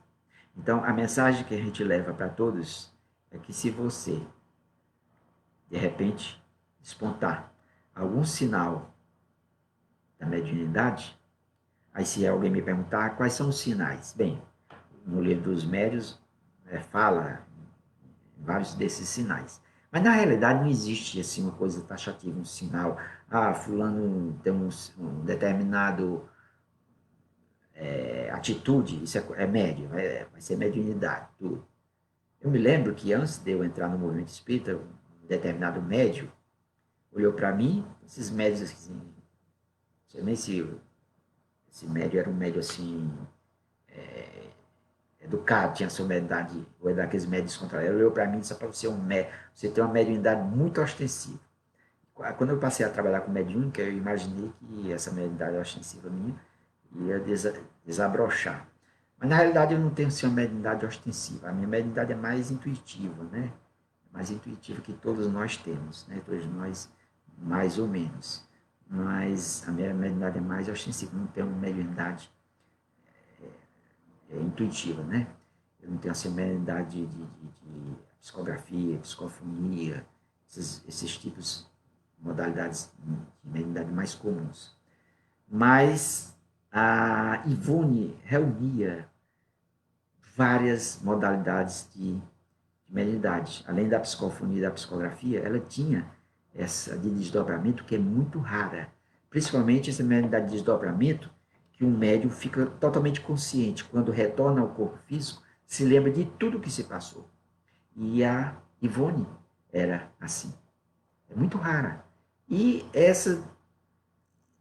Então, a mensagem que a gente leva para todos é que se você, de repente, despontar algum sinal da mediunidade, aí se alguém me perguntar quais são os sinais. Bem, no livro dos médios fala vários desses sinais. Mas na realidade não existe assim uma coisa taxativa, um sinal. Ah, fulano tem um determinado atitude, isso é médio, vai ser mediunidade, tudo. Eu me lembro que antes de eu entrar no movimento espírita, um determinado médio olhou para mim, esses médios assim, não sei nem se esse médio era um médio assim, educado, tinha sua mediunidade, ou é daqueles médios contrários. Ele olhou para mim e disse para você, você tem uma mediunidade muito ostensiva. Quando eu passei a trabalhar com mediúnica, eu imaginei que essa mediunidade ostensiva minha ia desabrochar. Mas na realidade eu não tenho assim, uma mediunidade ostensiva. A minha mediunidade é mais intuitiva, né? Mais intuitiva que todos nós temos, né? Todos nós, mais ou menos. Mas a minha mediunidade é mais ostensiva. Não tenho uma mediunidade intuitiva, né? Eu não tenho assim, a mediunidade de psicografia, psicofonia, esses tipos, modalidades de mediunidade mais comuns. Mas a Ivone reunia várias modalidades de mediunidade. Além da psicofonia e da psicografia, ela tinha essa de desdobramento que é muito rara. Principalmente essa mediunidade de desdobramento, que um médium fica totalmente consciente. Quando retorna ao corpo físico, se lembra de tudo que se passou. E a Ivone era assim. É muito rara. E essa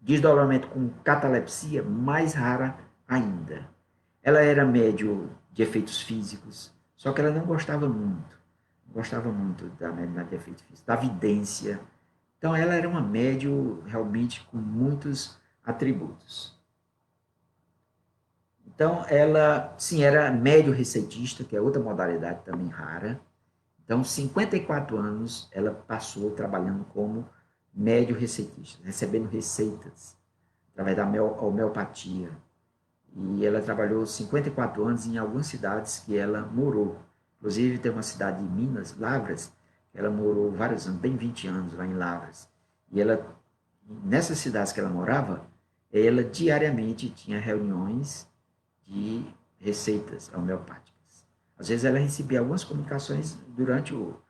desdobramento com catalepsia, mais rara ainda. Ela era médio de efeitos físicos, só que ela não gostava muito. Não gostava muito da mediunidade de efeitos físicos, da vidência. Então, ela era uma médio realmente com muitos atributos. Então, ela, sim, era médio receitista, que é outra modalidade também rara. Então, 54 anos, ela passou trabalhando como médio receitista, recebendo receitas através da homeopatia. E ela trabalhou 54 anos em algumas cidades que ela morou. Inclusive, tem uma cidade de Minas, Lavras, que ela morou vários anos, bem 20 anos lá em Lavras. E ela, nessas cidades que ela morava, ela diariamente tinha reuniões de receitas homeopáticas. Às vezes ela recebia algumas comunicações durante o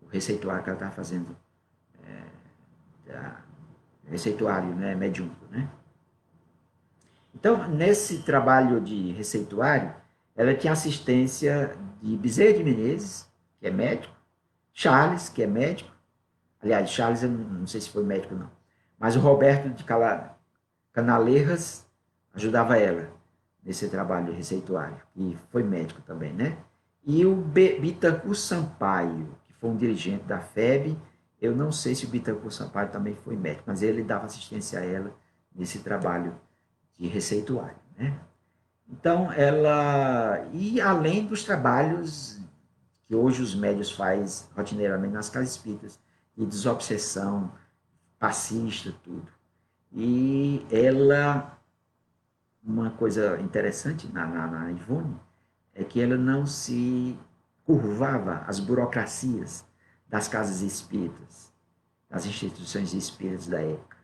receituário que ela estava fazendo, receituário, né, mediúnico, né? Então, nesse trabalho de receituário, ela tinha assistência de Bezerra de Menezes, que é médico, Charles, que é médico, aliás, Charles, eu não sei se foi médico não, mas o Roberto de Canaleiras ajudava ela nesse trabalho de receituário, e foi médico também, né? E o Bittencourt Sampaio, que foi um dirigente da FEB, eu não sei se o Bittencourt Sampaio também foi médico, mas ele dava assistência a ela nesse trabalho de receituário, né? Então, ela... E além dos trabalhos que hoje os médios fazem rotineiramente nas casas espíritas, de desobsessão, passista, tudo. E ela... Uma coisa interessante na Ivone é que ela não se curvava às burocracias das casas espíritas, das instituições espíritas da época.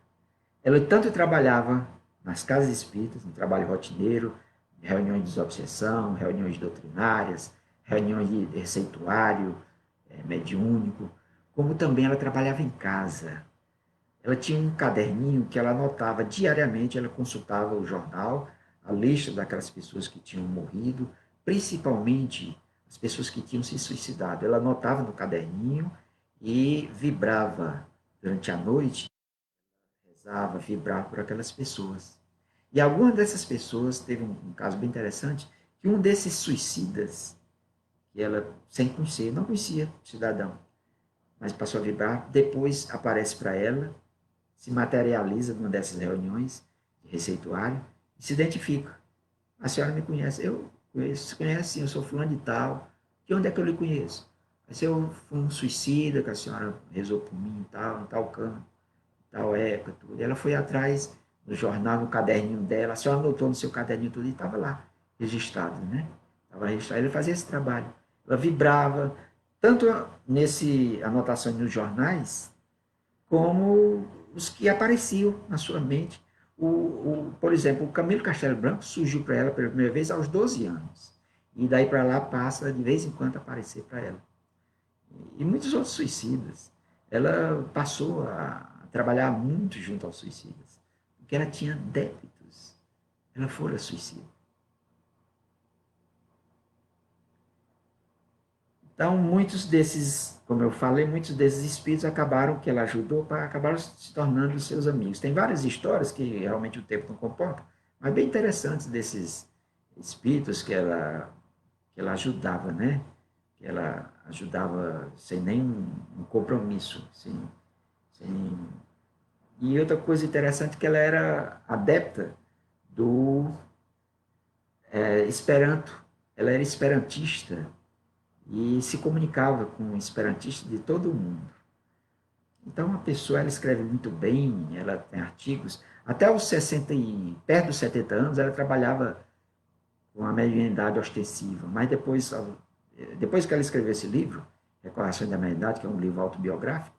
Ela tanto trabalhava nas casas espíritas, no trabalho rotineiro, reuniões de desobsessão, reuniões doutrinárias, reuniões de receituário, mediúnico, como também ela trabalhava em casa. Ela tinha um caderninho que ela anotava diariamente, ela consultava o jornal, a lista daquelas pessoas que tinham morrido, principalmente as pessoas que tinham se suicidado. Ela anotava no caderninho e vibrava durante a noite, rezava, vibrava por aquelas pessoas. E algumas dessas pessoas, teve um caso bem interessante, que um desses suicidas, que ela, sem conhecer, não conhecia o cidadão, mas passou a vibrar, depois aparece para ela, se materializa numa dessas reuniões de receituário e se identifica. A senhora me conhece? Eu conheço, você conhece sim, eu sou fulano de tal. De onde é que eu lhe conheço? Mas eu fui um suicida que a senhora rezou por mim em tal canto, tal época, tudo. E ela foi atrás no jornal, no caderninho dela, a senhora anotou no seu caderninho tudo e estava lá, registrado, né? Estava registrado. Ele fazia esse trabalho. Ela vibrava, tanto nesse anotações nos jornais, como os que apareciam na sua mente. Por exemplo, o Camilo Castelo Branco surgiu para ela pela primeira vez aos 12 anos. E daí para lá passa de vez em quando a aparecer para ela. E muitos outros suicidas. Ela passou a trabalhar muito junto aos suicidas, porque ela tinha débitos. Ela fora suicida. Então, muitos desses, como eu falei, muitos desses espíritos acabaram, que ela ajudou, acabaram se tornando seus amigos. Tem várias histórias que realmente o tempo não comporta, mas bem interessantes desses espíritos que ela ajudava, né? Que ela ajudava sem nenhum compromisso. Sem... E outra coisa interessante é que ela era adepta do Esperanto. Ela era esperantista e se comunicava com esperantistas de todo o mundo. Então, a pessoa ela escreve muito bem, ela tem artigos. Até os 60 e perto dos 70 anos, ela trabalhava com a mediunidade ostensiva. Mas depois que ela escreveu esse livro, Recordações da Mediunidade, que é um livro autobiográfico,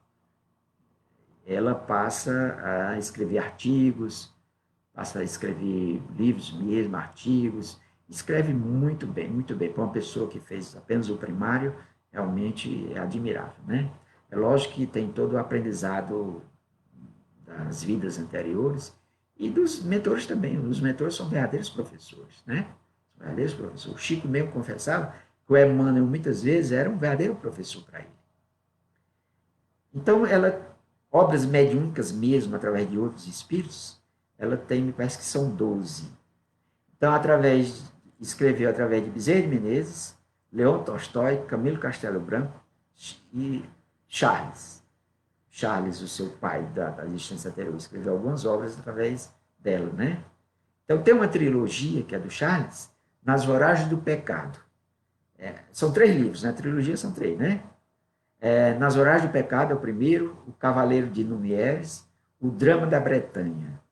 ela passa a escrever artigos, passa a escrever livros mesmo, artigos, escreve muito bem, muito bem. Para uma pessoa que fez apenas o primário, realmente é admirável, né? É lógico que tem todo o aprendizado das vidas anteriores e dos mentores também. Os mentores são verdadeiros professores, né? Verdadeiros professores. O Chico mesmo confessava que o Emmanuel muitas vezes era um verdadeiro professor para ele. Então, ela, obras mediúnicas mesmo, através de outros espíritos, ela tem, me parece que são 12. Então, escreveu através de Bezerra de Menezes, Leon Tolstói, Camilo Castelo Branco e Charles. Charles, o seu pai da existência anterior, escreveu algumas obras através dela, né? Então, tem uma trilogia, que é do Charles, Nas Voragens do Pecado. São 3 livros, né? A trilogia são 3, né? Nas Voragens do Pecado é o primeiro, O Cavaleiro de Numieres, O Drama da Bretanha.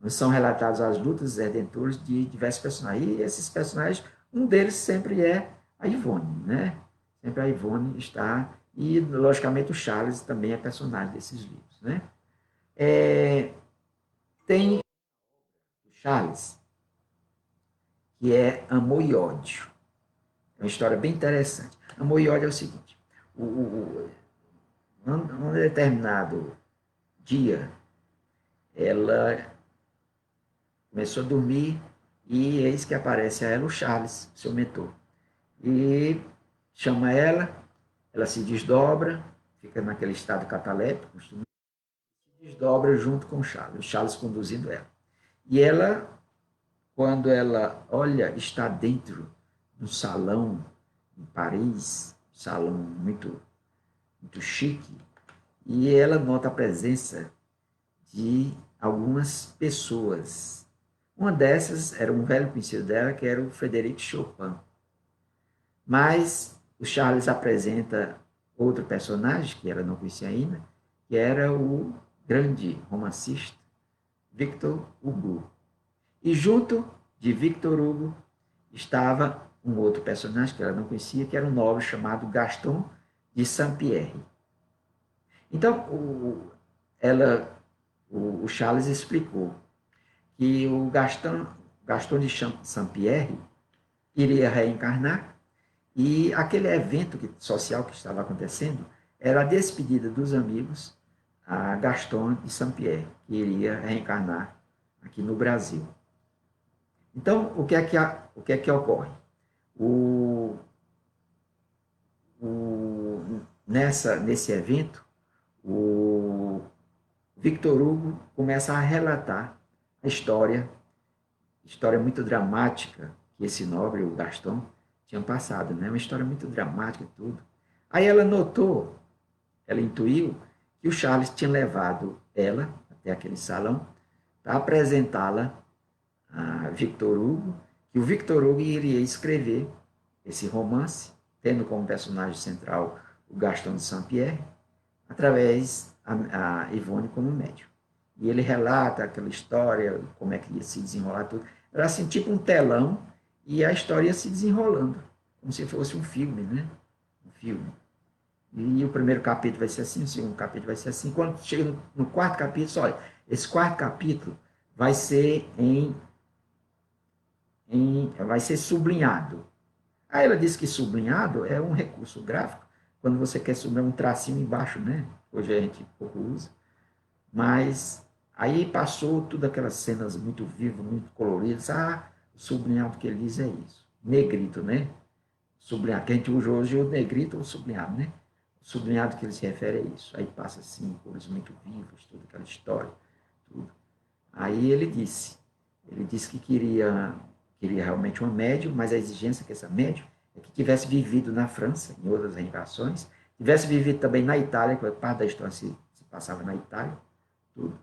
São relatados as lutas redentoras de diversos personagens. E esses personagens, um deles sempre é a Ivone, né? Sempre a Ivone está. E, logicamente, o Charles também é personagem desses livros, né? Tem o Charles, que é Amor e Ódio. É uma história bem interessante. Amor e Ódio é o seguinte: um determinado dia, ela começou a dormir e eis que aparece a ela o Charles, seu mentor. E chama ela se desdobra, fica naquele estado cataléptico, se desdobra junto com o Charles conduzindo ela. E ela, quando ela olha, está dentro do salão em Paris, salão muito, muito chique, e ela nota a presença de algumas pessoas. Uma dessas era um velho conhecido dela, que era o Frederic Chopin. Mas o Charles apresenta outro personagem, que ela não conhecia ainda, que era o grande romancista Victor Hugo. E junto de Victor Hugo estava um outro personagem que ela não conhecia, que era um nobre chamado Gaston de Saint-Pierre. Então, o Charles explicou que o Gaston de Saint-Pierre iria reencarnar, e aquele evento social que estava acontecendo era a despedida dos amigos a Gaston de Saint-Pierre, que iria reencarnar aqui no Brasil. Então, o que é que ocorre? Nesse evento, o Victor Hugo começa a relatar a história muito dramática que esse nobre, o Gaston, tinha passado, né? Uma história muito dramática e tudo. Aí ela notou, ela intuiu que o Charles tinha levado ela até aquele salão para apresentá-la a Victor Hugo, que o Victor Hugo iria escrever esse romance, tendo como personagem central o Gaston de Saint-Pierre, através a Ivone como médium. E ele relata aquela história, como é que ia se desenrolar tudo. Era assim, tipo um telão, e a história ia se desenrolando, como se fosse um filme, né? Um filme. E o primeiro capítulo vai ser assim, o segundo capítulo vai ser assim. Quando chega no quarto capítulo, olha, esse quarto capítulo vai ser vai ser sublinhado. Aí ela disse que sublinhado é um recurso gráfico, quando você quer sublinhar um tracinho embaixo, né? Hoje a gente pouco usa. Mas aí passou todas aquelas cenas muito vivas, muito coloridas. Ah, o sublinhado que ele diz é isso. Negrito, né? Sublinhado, que a gente usa hoje o negrito ou o sublinhado, né? O sublinhado que ele se refere é isso. Aí passa assim, cores muito vivas, toda aquela história, tudo. Aí ele disse que queria realmente uma médium, mas a exigência que essa médium é que tivesse vivido na França, em outras reencarnações, tivesse vivido também na Itália, que parte da história se passava na Itália, tudo.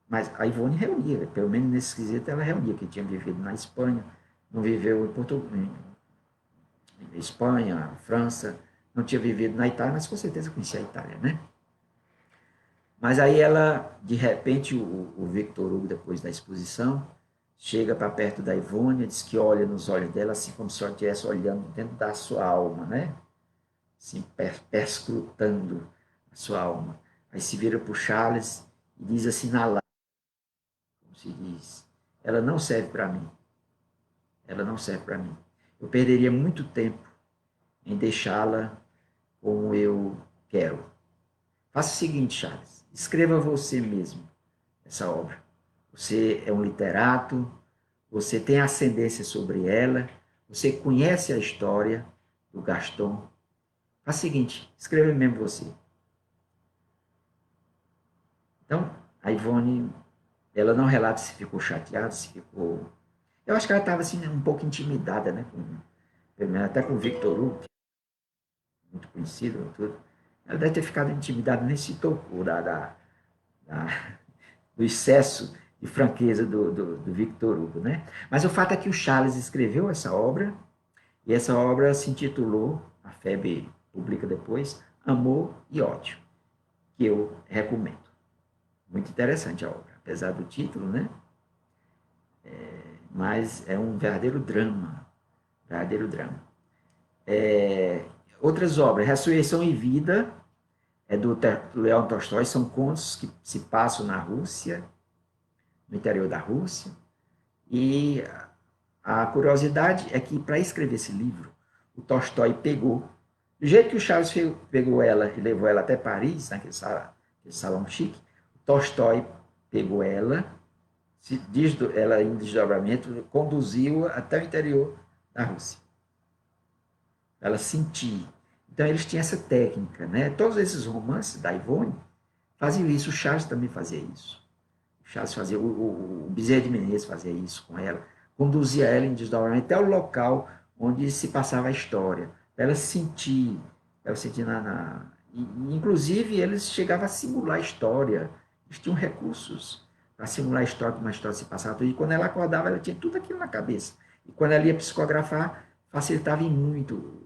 Mas a Ivone reunia, pelo menos nesse quesito ela reunia, que tinha vivido na Espanha, não viveu em Portugal, em Espanha, França, não tinha vivido na Itália, mas com certeza conhecia a Itália, né? Mas aí ela, de repente, o Victor Hugo, depois da exposição, chega para perto da Ivone, diz que olha nos olhos dela, assim como se ela estivesse olhando dentro da sua alma, né? Assim, perscrutando a sua alma. Aí se vira para o Charles e diz assim na lábia, como se diz, ela não serve para mim. Ela não serve para mim. Eu perderia muito tempo em deixá-la como eu quero. Faça o seguinte, Charles, escreva você mesmo essa obra. Você é um literato, você tem ascendência sobre ela, você conhece a história do Gaston. Faça o seguinte, escreva mesmo você. Então, a Ivone, ela não relata se ficou chateada, se ficou... Eu acho que ela estava assim, um pouco intimidada, né? Até com o Victor Hugo, que é muito conhecido, tudo. Ela deve ter ficado intimidada, nem se tocou do excesso de franqueza do Victor Hugo, né? Mas o fato é que o Charles escreveu essa obra, e essa obra se intitulou, a FEB publica depois, Amor e Ódio, que eu recomendo. Muito interessante a obra, apesar do título, né? Mas é um verdadeiro drama, verdadeiro drama. Outras obras, Ressurreição e Vida, é do Leão Tolstói, são contos que se passam na Rússia, no interior da Rússia, e a curiosidade é que, para escrever esse livro, o Tolstói pegou, do jeito que o Charles pegou ela e levou ela até Paris, naquele salão chique, o Tolstói pegou ela, ela em desdobramento, conduziu até o interior da Rússia. Ela sentia. Então, eles tinham essa técnica, né? Todos esses romances da Ivone faziam isso, o Charles também fazia isso. O Charles fazia, o Bezerra de Menezes fazia isso com ela, conduzia ela em desdobramento até o local onde se passava a história, para ela sentir inclusive, eles chegavam a simular a história, eles tinham recursos para simular a história, como a história se passava, e quando ela acordava, ela tinha tudo aquilo na cabeça, e quando ela ia psicografar, facilitava em muito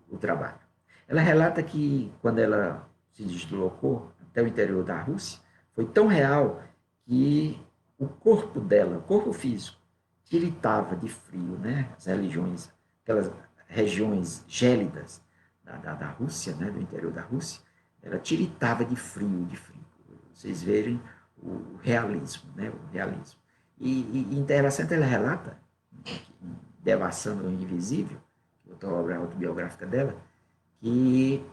o trabalho. Ela relata que quando ela se deslocou até o interior da Rússia, foi tão real que o corpo dela, o corpo físico, tiritava de frio, né? As religiões, aquelas regiões gélidas da Rússia, né? Do interior da Rússia, ela tiritava de frio, de frio. Vocês verem o realismo, né? O realismo. E interessante, ela relata, em Devassando o Invisível, outra obra autobiográfica dela, que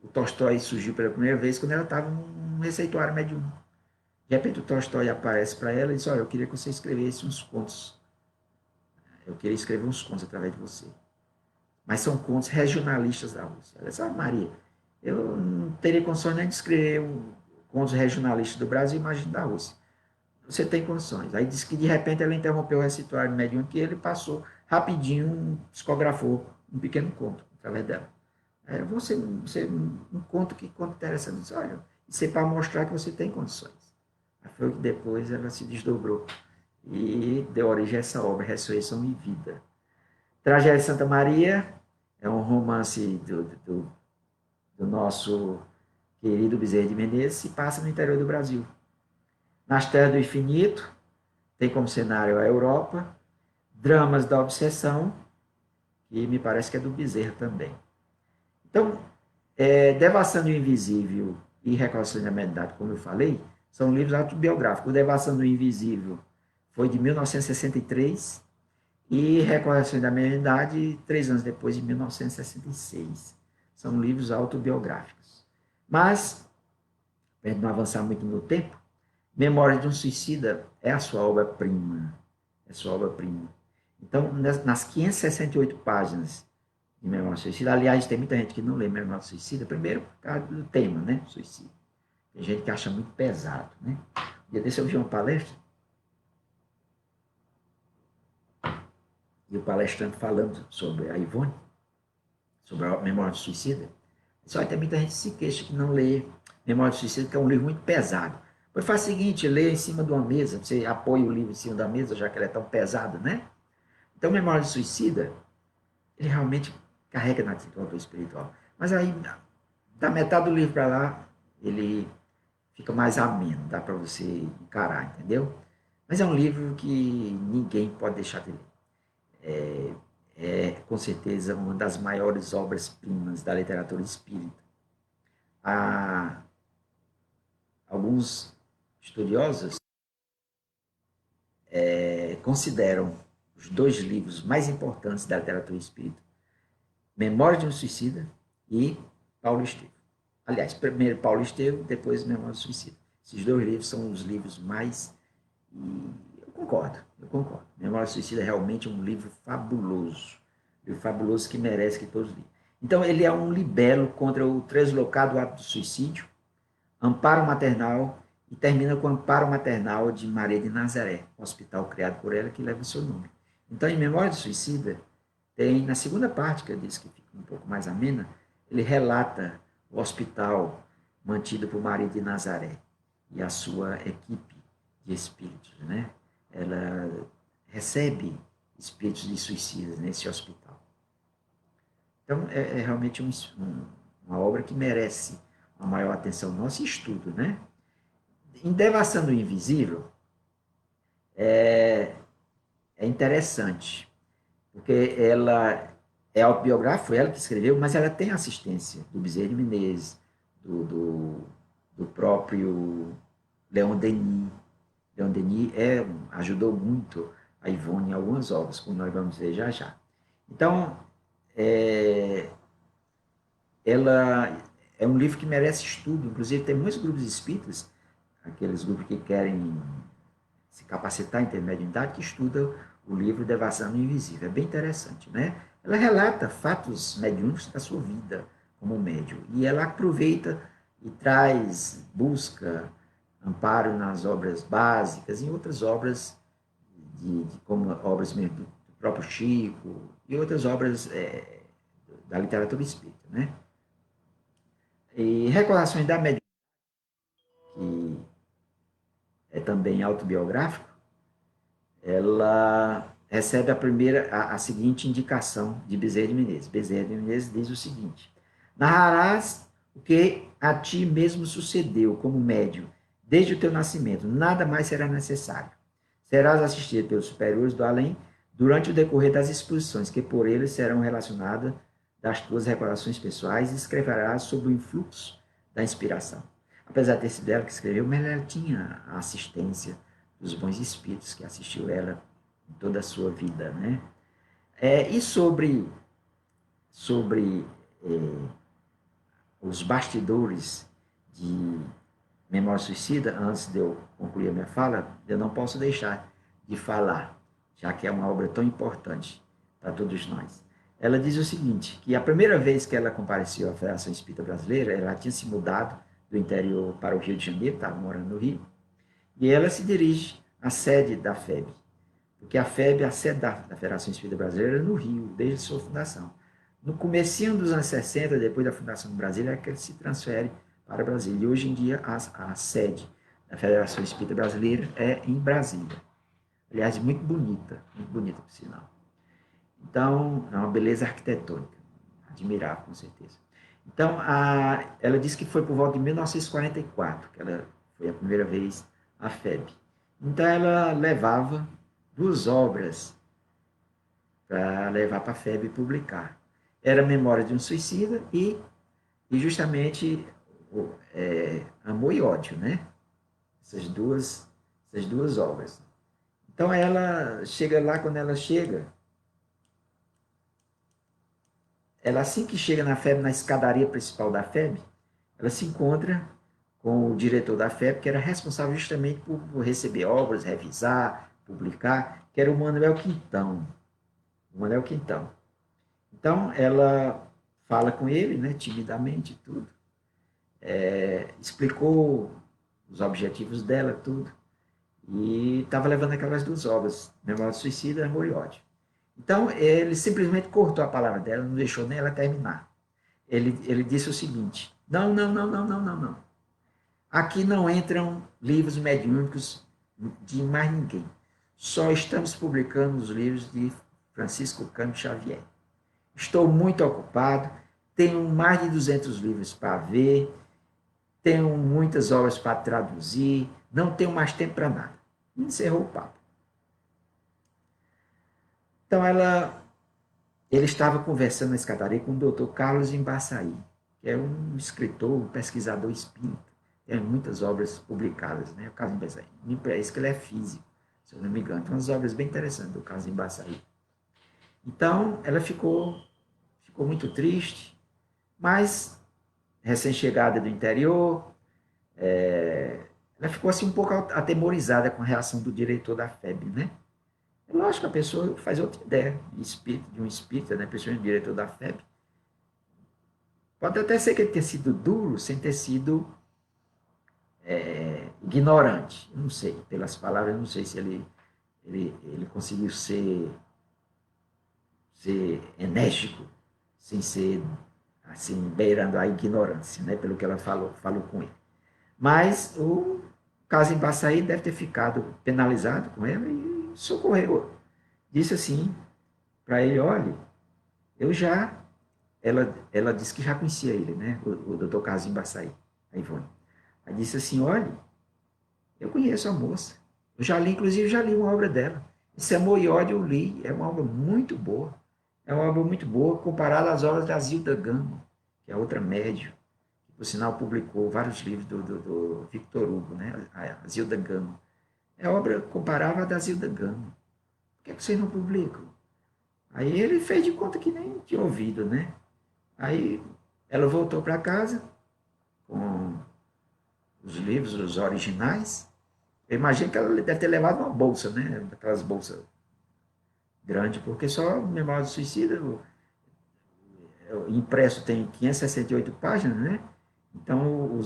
o Tolstói surgiu pela primeira vez quando ela estava num receituário mediúnico. De repente o Tolstói aparece para ela e diz, olha, eu queria que você escrevesse uns contos. Eu queria escrever uns contos através de você. Mas são contos regionalistas da Rússia. Ela disse, Maria, eu não teria condições nem de escrever contos regionalistas do Brasil, imagina da Rússia. Você tem condições. Aí disse que de repente ela interrompeu o recitório mediúnico e ele passou rapidinho, psicografou um pequeno conto através dela. Você um conto que conta interessante. Disse, olha, isso é para mostrar que você tem condições. Aí foi que depois ela se desdobrou e deu origem a essa obra, Ressurreição e Vida. Tragédia de Santa Maria é um romance do nosso querido Bezerra de Menezes, se passa no interior do Brasil. Nas Terras do Infinito, tem como cenário a Europa, Dramas da Obsessão, que me parece que é do Bezerra também. Então, Devassando o Invisível e Recordações da Mediunidade, como eu falei, são livros autobiográficos. O Devassando o Invisível foi de 1963 e Recordações da Mediunidade, 3 anos depois, de 1966. São livros autobiográficos. Mas, para não avançar muito no tempo, Memórias de um Suicida é a sua obra-prima. É a sua obra-prima. Então, nas 568 páginas de Memórias de Suicida, aliás, tem muita gente que não lê Memórias de Suicida, primeiro por causa do tema, né? Suicídio. Tem gente que acha muito pesado, né? Um dia desse eu vi uma palestra, e o palestrante falando sobre a Ivone, sobre a Memória do Suicida. Só que tem muita gente que se queixa que não lê Memória do Suicida, que é um livro muito pesado. Pois faz o seguinte, lê em cima de uma mesa, você apoia o livro em cima da mesa, já que ele é tão pesado, né? Então, Memória do Suicida, ele realmente carrega na desenvoltura espiritual. Mas aí, da metade do livro para lá, ele fica mais ameno, dá para você encarar, entendeu? Mas é um livro que ninguém pode deixar de ler. Com certeza, uma das maiores obras-primas da literatura espírita. Alguns estudiosos consideram os 2 livros mais importantes da literatura espírita, Memória de um Suicida e Paulo Estevam. Aliás, primeiro Paulo Estevam, depois Memória do Suicida. Esses 2 livros são os livros mais... eu concordo. Memória do Suicida é realmente um livro fabuloso. Um livro fabuloso que merece que todos leiam. Então, ele é um libelo contra o translocado ato do suicídio, amparo maternal, e termina com o amparo maternal de Maria de Nazaré, um hospital criado por ela que leva o seu nome. Então, em Memória do Suicida, tem, na segunda parte, que eu disse que fica um pouco mais amena, ele relata o hospital mantido por Maria de Nazaré e a sua equipe de espíritos, né? Ela recebe espíritos de suicidas nesse hospital. Então, é realmente uma obra que merece uma maior atenção nossa e estudo, né? Em Devassando o Invisível, é interessante, porque ela é autobiográfica, foi ela que escreveu, mas ela tem assistência do Bezerra de Menezes, do próprio Leon Denis. Leon Denis ajudou muito a Ivone em algumas obras, como nós vamos ver já já. Então, ela é um livro que merece estudo, inclusive tem muitos grupos espíritas, aqueles grupos que querem se capacitar em ter mediunidade, que estudam o livro Devassando o Invisível. É bem interessante, né? Ela relata fatos mediúnicos da sua vida como médium, e ela aproveita e busca amparo nas obras básicas e outras obras, como obras mesmo do próprio Chico, e outras obras da literatura espírita, né? E Recordações da Mediunidade, que é também autobiográfico, ela recebe a seguinte indicação de Bezerra de Menezes. Bezerra de Menezes diz o seguinte: narrarás o que a ti mesmo sucedeu como médium desde o teu nascimento, nada mais será necessário. Serás assistido pelos superiores do além durante o decorrer das exposições que por eles serão relacionadas das tuas recordações pessoais e escreverás sob o influxo da inspiração. apesar de ter sido ela que escreveu, mas ela tinha a assistência dos bons espíritos que assistiu ela em toda a sua vida, né? E sobre os bastidores de Memória Suicida, antes de eu concluir a minha fala, eu não posso deixar de falar, já que é uma obra tão importante para todos nós. Ela diz o seguinte, que a primeira vez que ela compareceu à Federação Espírita Brasileira, ela tinha se mudado do interior para o Rio de Janeiro, estava morando no Rio, e ela se dirige à sede da FEB, porque a FEB, a sede da Federação Espírita Brasileira, é no Rio, desde sua fundação. No comecinho dos anos 60, depois da fundação do Brasil, é que ele se transfere para Brasília. E hoje em dia, a sede da Federação Espírita Brasileira é em Brasília. Aliás, muito bonita, por sinal. Então, é uma beleza arquitetônica, admirável, com certeza. Então, ela disse que foi por volta de 1944 que ela foi a primeira vez à FEB. Então, ela levava 2 obras para levar para a FEB publicar. Era Memória de um Suicida e justamente Amor e Ódio, né? Essas duas obras. Então ela chega lá, quando ela chega, ela assim que chega na FEB, na escadaria principal da FEB, ela se encontra com o diretor da FEB, que era responsável justamente por receber obras, revisar, publicar, que era o Manuel Quintão. O Manuel Quintão. Então ela fala com ele, né, timidamente, tudo. Explicou os objetivos dela, tudo. E estava levando aquelas 2 obras, Memória do Suicida e Amor e Ódio. Então, ele simplesmente cortou a palavra dela, não deixou nem ela terminar. Ele disse o seguinte, não, não, não, não, não, não, não. Aqui não entram livros mediúnicos de mais ninguém. Só estamos publicando os livros de Francisco Cândido Xavier. Estou muito ocupado, tenho mais de 200 livros para ver, tenho muitas obras para traduzir, não tenho mais tempo para nada. E encerrou o papo. Então, ele estava conversando na escadaria com o doutor Carlos Embaçaí, que é um escritor, um pesquisador espírita. Tem muitas obras publicadas, né? O Carlos Embaçaí. Me parece que ele é físico, se eu não me engano. Tem umas obras bem interessantes do Carlos Embaçaí. Então, ela ficou muito triste, mas recém-chegada do interior, ela ficou assim um pouco atemorizada com a reação do diretor da FEB, né? É lógico que a pessoa faz outra ideia de um espírita, né? Principalmente o diretor da FEB. Pode até ser que ele tenha sido duro, sem ter sido ignorante. Eu não sei, pelas palavras, eu não sei se ele conseguiu ser enérgico, sem ser assim, beirando a ignorância, né? Pelo que ela falou com ele. Mas o caso Embaçaí deve ter ficado penalizado com ela e socorreu. Disse assim para ele, olha, ela disse que já conhecia ele, né? O doutor Carlos Embaçaí, a Ivone. Ela disse assim, olha, eu conheço a moça. Eu já li, inclusive, já li uma obra dela. Esse Amor e Ódio eu li, é uma obra muito boa. É uma obra muito boa comparada às obras da Zilda Gama, que é outra médium, que, por sinal, publicou vários livros do Victor Hugo, né? A Zilda Gama. É obra comparável à da Zilda Gama. Por que vocês não publicam? Aí ele fez de conta que nem tinha ouvido, né? Aí ela voltou para casa com os livros, os originais. Eu imagino que ela deve ter levado uma bolsa, né? Aquelas bolsas grandes, porque só Memória do Suicida, o impresso tem 568 páginas, né? Então,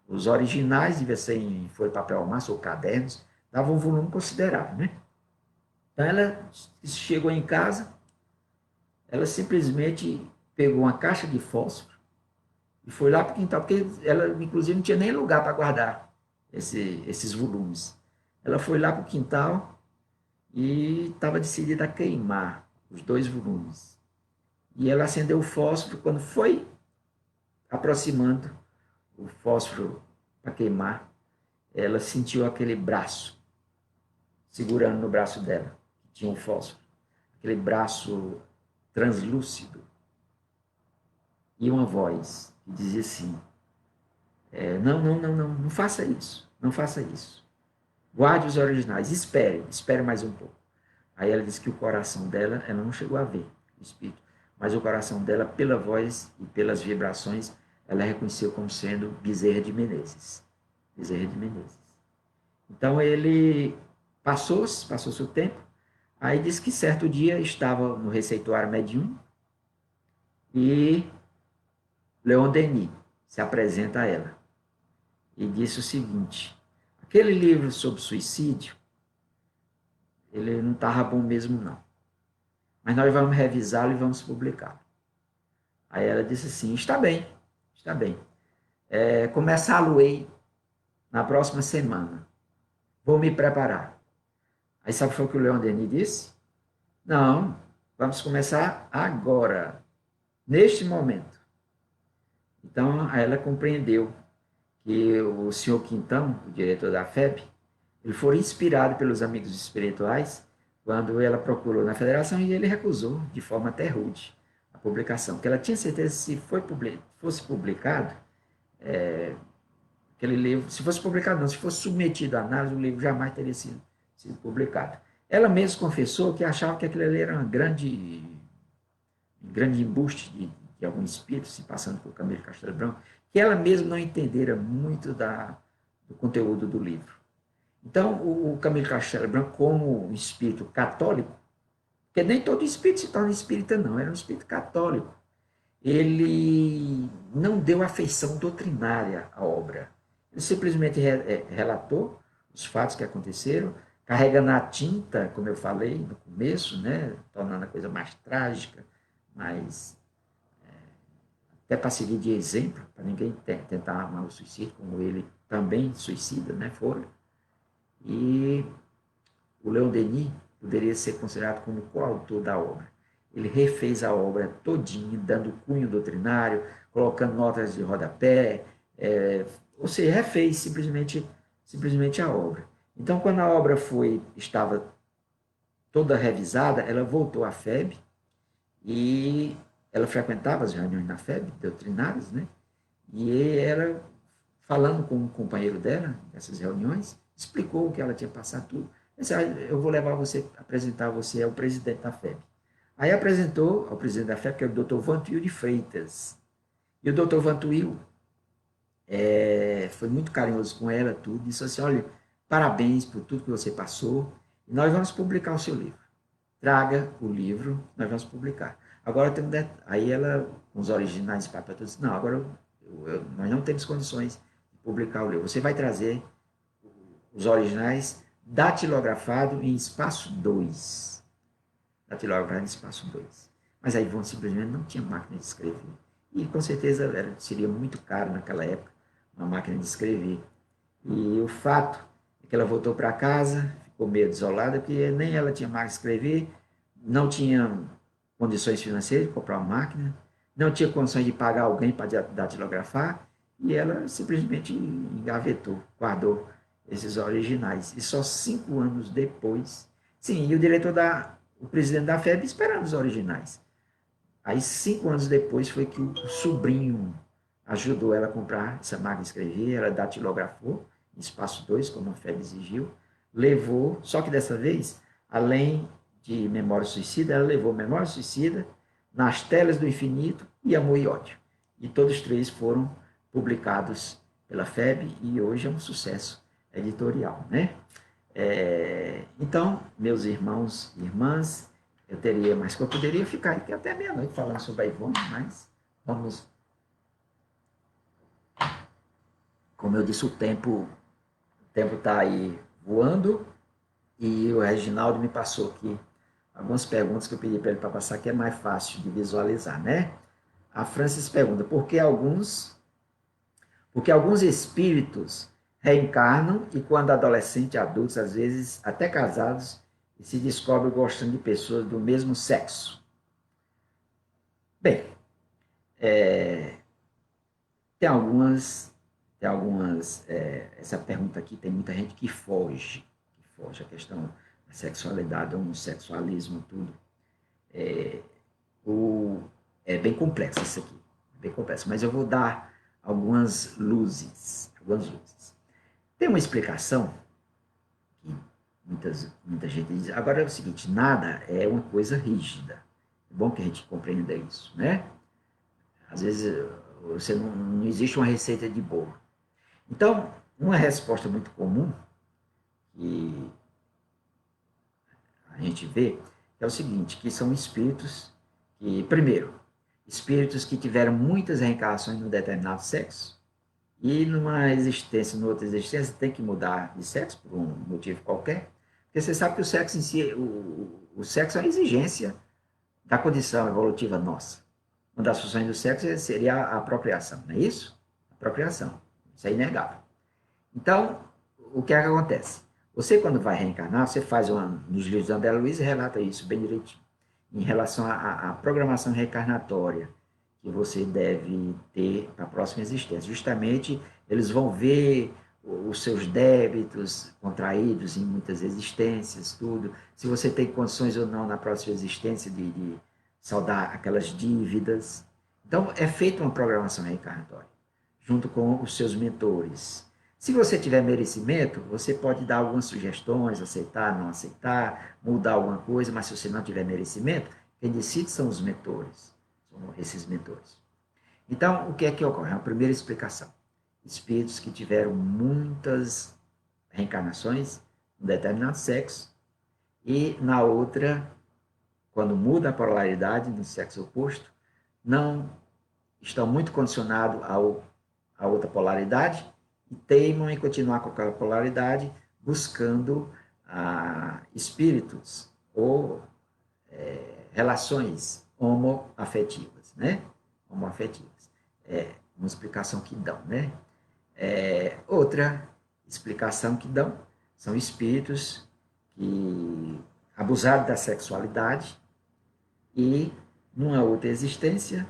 os originais, devia ser em folha de papel massa ou cadernos, davam um volume considerável, né? Então, ela chegou em casa, ela simplesmente pegou uma caixa de fósforo e foi lá para o quintal, porque ela, inclusive, não tinha nem lugar para guardar esses volumes. Ela foi lá para o quintal e estava decidida a queimar os 2 volumes. E ela acendeu o fósforo, quando foi aproximando o fósforo para queimar, ela sentiu aquele braço segurando no braço dela, que tinha um fósforo. Aquele braço translúcido. E uma voz que dizia assim, Não faça isso, não faça isso. Guarde os originais, espere mais um pouco. Aí ela disse que o coração dela, ela não chegou a ver o espírito, mas o coração dela, pela voz e pelas vibrações, ela reconheceu como sendo Bezerra de Menezes. Bezerra de Menezes. Então ele passou-se o tempo, aí disse que certo dia estava no receituário mediúnico e Leon Denis se apresenta a ela e disse o seguinte: aquele livro sobre suicídio, ele não estava bom mesmo não, mas nós vamos revisá-lo e vamos publicá-lo. Aí ela disse assim: está bem, está bem. Começá-lo-ei na próxima semana. Vou me preparar. Aí sabe o que foi que o Leon Denis disse? Não, vamos começar agora, neste momento. Então, aí ela compreendeu que o senhor Quintão, o diretor da FEB, ele foi inspirado pelos amigos espirituais quando ela procurou na federação e ele recusou, de forma até rude, a publicação. Porque ela tinha certeza que se fosse publicado, aquele livro, se fosse publicado não, se fosse submetido à análise, o livro jamais teria sido publicado. Ela mesma confessou que achava que aquilo ali era um grande embuste de algum espírito se passando por Camilo Castelo Branco, que ela mesma não entendera muito do conteúdo do livro. Então, o Camilo Castelo Branco, como um espírito católico, porque nem todo espírito se torna espírita, não, era um espírito católico, ele não deu afeição doutrinária à obra. Ele simplesmente relatou os fatos que aconteceram, carregando a tinta, como eu falei no começo, né, tornando a coisa mais trágica, mais até para servir de exemplo, para ninguém tentar armar o suicídio, como ele também suicida, né, foi. E o Leon Denis poderia ser considerado como coautor da obra. Ele refez a obra todinha, dando cunho doutrinário, colocando notas de rodapé, ou seja, refez simplesmente a obra. Então, quando a obra estava toda revisada, ela voltou à FEB e ela frequentava as reuniões na FEB, doutrinárias, né? E ela, falando com um companheiro dela, nessas reuniões, explicou o que ela tinha passado, tudo. Disse, eu vou levar você, apresentar você ao presidente da FEB. Aí apresentou ao presidente da FEB, que é o Dr. Vantuil de Freitas. E o Dr. Vantuil foi muito carinhoso com ela, tudo, disse assim, olha, parabéns por tudo que você passou, e nós vamos publicar o seu livro. Traga o livro, nós vamos publicar. Agora, aí ela, com os originais de papel, disse, não, agora nós não temos condições de publicar o livro. Você vai trazer os originais datilografado em espaço 2. Datilografado em espaço 2. Mas a Ivone simplesmente não tinha máquina de escrever. E com certeza seria muito caro naquela época uma máquina de escrever. E o fato é que ela voltou para casa, ficou meio desolada, porque nem ela tinha máquina de escrever, não tinha condições financeiras de comprar uma máquina, não tinha condições de pagar alguém para datilografar, e ela simplesmente engavetou, guardou esses originais. E só 5 anos depois, sim, e o presidente da FEB esperando os originais. Aí 5 anos depois foi que o sobrinho ajudou ela a comprar essa máquina de escrever, ela datilografou, em espaço 2, como a FEB exigiu, levou, só que dessa vez, além de Memória Suicida, ela levou Memória Suicida, Nas Telas do Infinito e Amor e Ódio. E todos 3 foram publicados pela FEB e hoje é um sucesso editorial, né? Então, meus irmãos e irmãs, eu poderia ficar aqui até meia-noite falando sobre a Ivone, mas vamos, como eu disse, o tempo está aí voando e o Reginaldo me passou aqui algumas perguntas que eu pedi para ele para passar, que é mais fácil de visualizar, né? A Francis pergunta, porque alguns espíritos reencarnam e quando adolescentes, adultos, às vezes até casados, se descobrem gostando de pessoas do mesmo sexo. Bem, tem algumas, essa pergunta aqui, tem muita gente que foge a questão da sexualidade, homossexualismo, tudo. É bem complexo isso aqui, bem complexo, mas eu vou dar algumas luzes. Tem uma explicação que muita gente diz. Agora é o seguinte, nada é uma coisa rígida. É bom que a gente compreenda isso, né? Às vezes não existe uma receita de bolo. Então, uma resposta muito comum que a gente vê é o seguinte, que são espíritos que, primeiro, espíritos que tiveram muitas reencarnações num determinado sexo e numa outra existência, tem que mudar de sexo por um motivo qualquer, porque você sabe que o sexo em si, o sexo é uma exigência da condição evolutiva nossa. Uma das funções do sexo seria a procriação, não é isso? A procriação. Isso é inegável. Então, o que é que acontece? Você, quando vai reencarnar, você faz nos livros de André Luiz, relata isso bem direitinho, em relação à programação reencarnatória que você deve ter para a próxima existência. Justamente, eles vão ver os seus débitos contraídos em muitas existências, tudo. Se você tem condições ou não na próxima existência de saldar aquelas dívidas. Então, é feita uma programação reencarnatória, junto com os seus mentores. Se você tiver merecimento, você pode dar algumas sugestões, aceitar, não aceitar, mudar alguma coisa, mas se você não tiver merecimento, quem decide são os mentores, são esses mentores. Então, o que é que ocorre? É a primeira explicação. Espíritos que tiveram muitas reencarnações, um determinado sexo, e na outra, quando muda a polaridade no sexo oposto, não estão muito condicionados à outra polaridade e teimam em continuar com aquela polaridade, buscando espíritos ou relações homoafetivas, né? Homoafetivas. É uma explicação que dão, né? Outra explicação que dão são espíritos que abusaram da sexualidade e, numa outra existência,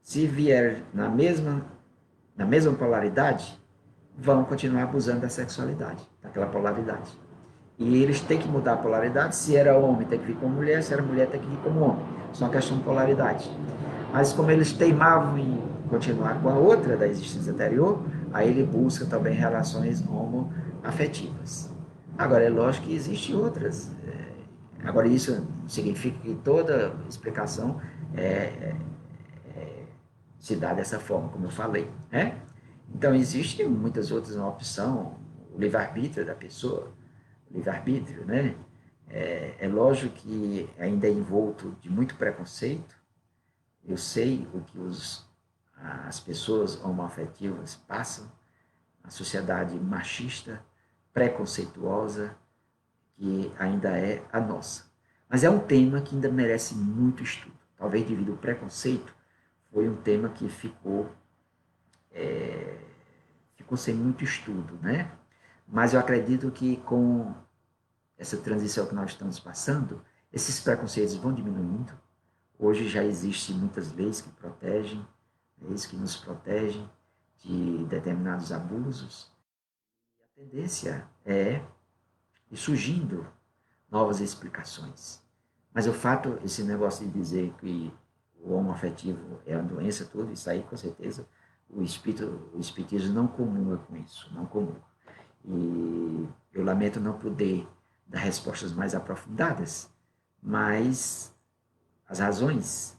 se vier na mesma polaridade, vão continuar abusando da sexualidade, daquela polaridade. E eles têm que mudar a polaridade. Se era homem, tem que vir como mulher. Se era mulher, tem que vir como homem. Só uma questão de polaridade. Mas como eles teimavam em continuar com a outra da existência anterior, aí ele busca também relações homoafetivas. Agora, é lógico que existem outras. Agora, isso significa que toda explicação se dá dessa forma, como eu falei, né? Então, existem muitas outras opções, o livre-arbítrio da pessoa, o livre-arbítrio, né? É lógico que ainda é envolto de muito preconceito. Eu sei o que as pessoas homoafetivas passam, a sociedade machista, preconceituosa, que ainda é a nossa. Mas é um tema que ainda merece muito estudo. Talvez devido ao preconceito, foi um tema que ficou sem muito estudo, né? Mas eu acredito que com essa transição que nós estamos passando, esses preconceitos vão diminuindo. Hoje já existem muitas leis que protegem, leis que nos protegem de determinados abusos. E a tendência é ir surgindo novas explicações. Mas o fato, esse negócio de dizer que o homoafetivo é uma doença, tudo, isso aí com certeza o espiritismo não comunga com isso, não comunga. E eu lamento não poder dar respostas mais aprofundadas, mas as razões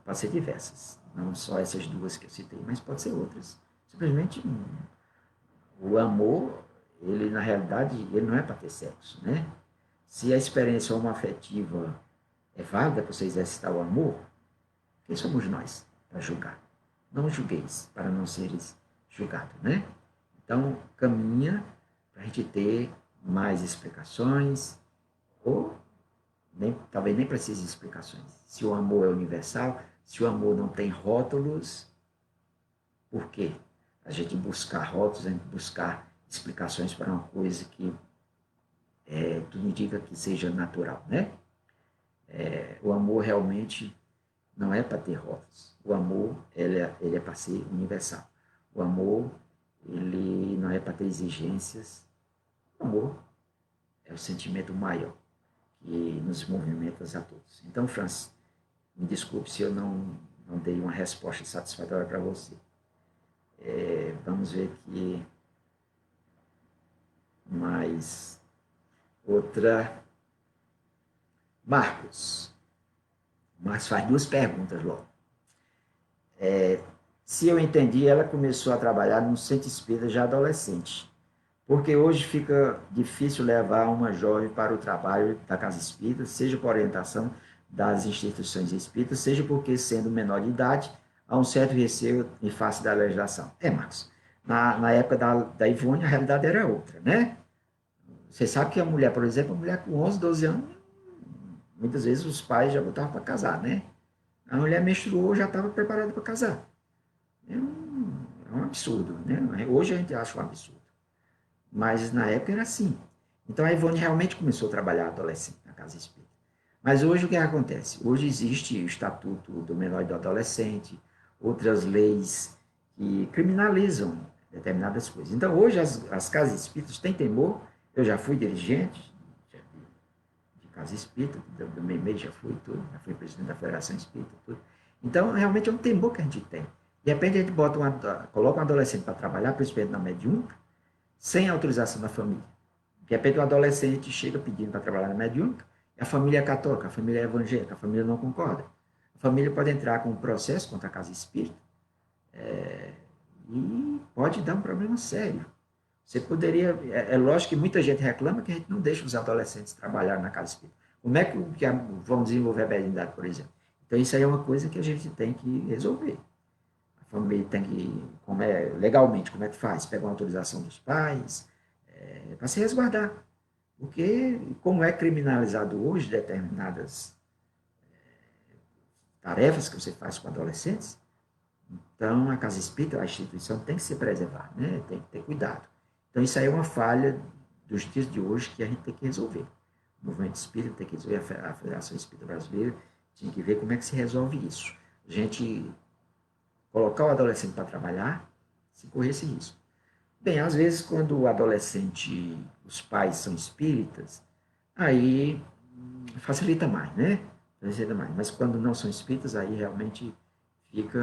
podem ser diversas, não só essas duas que eu citei, mas pode ser outras. Simplesmente o amor, ele na realidade, ele não é para ter sexo, né? Se a experiência homoafetiva é válida para você exercitar o amor, quem somos nós para julgar? Não julgueis, para não seres julgados, né? Então, caminha para a gente ter mais explicações, ou talvez nem precise de explicações. Se o amor é universal, se o amor não tem rótulos, por quê? A gente buscar rótulos, a gente buscar explicações para uma coisa que tudo indica que seja natural, né? O amor realmente não é para ter rótulos. O amor, ele é para ser universal. O amor, ele não é para ter exigências. O amor é o sentimento maior que nos movimenta a todos. Então, Francis, me desculpe se eu não dei uma resposta satisfatória para você. Vamos ver aqui mais outra. Marcos faz duas perguntas logo. Se eu entendi, ela começou a trabalhar no centro espírita já adolescente, porque hoje fica difícil levar uma jovem para o trabalho da casa espírita, seja por orientação das instituições espíritas, seja porque, sendo menor de idade, há um certo receio em face da legislação. Marcos, na época da Ivone, a realidade era outra, né? Você sabe que a mulher, por exemplo, a mulher com 11, 12 anos, muitas vezes os pais já botavam para casar, né? A mulher menstruou, já estava preparada para casar. É um absurdo, né? Hoje a gente acha um absurdo. Mas na época era assim. Então a Ivone realmente começou a trabalhar adolescente na casa espírita. Mas hoje o que acontece? Hoje existe o Estatuto do Menor e do Adolescente, outras leis que criminalizam determinadas coisas. Então hoje as casas espíritas têm temor. Eu já fui dirigente de casa espírita, do MEI já fui tudo, já fui presidente da Federação Espírita, tudo. Então realmente é um temor que a gente tem. De repente a gente coloca um adolescente para trabalhar, principalmente na mediúnica, sem autorização da família. De repente, um adolescente chega pedindo para trabalhar na mediúnica, e a família é católica, a família é evangélica, a família não concorda. A família pode entrar com um processo contra a casa espírita e pode dar um problema sério. Você poderia... É lógico que muita gente reclama que a gente não deixa os adolescentes trabalhar na casa espírita. Como é que vão desenvolver a mediunidade, por exemplo? Então, isso aí é uma coisa que a gente tem que resolver. A família tem que, legalmente, como é que faz? Pega uma autorização dos pais, para se resguardar. Porque, como é criminalizado hoje determinadas tarefas que você faz com adolescentes, então a casa espírita, a instituição, tem que se preservar, né? Tem que ter cuidado. Então, isso aí é uma falha dos dias de hoje que a gente tem que resolver. O movimento espírita tem que resolver, a Federação Espírita Brasileira tinha que ver como é que se resolve isso. A gente colocar o adolescente para trabalhar, se correr esse risco. Bem, às vezes, quando o adolescente, os pais são espíritas, aí facilita mais, né? Facilita mais. Mas quando não são espíritas, aí realmente fica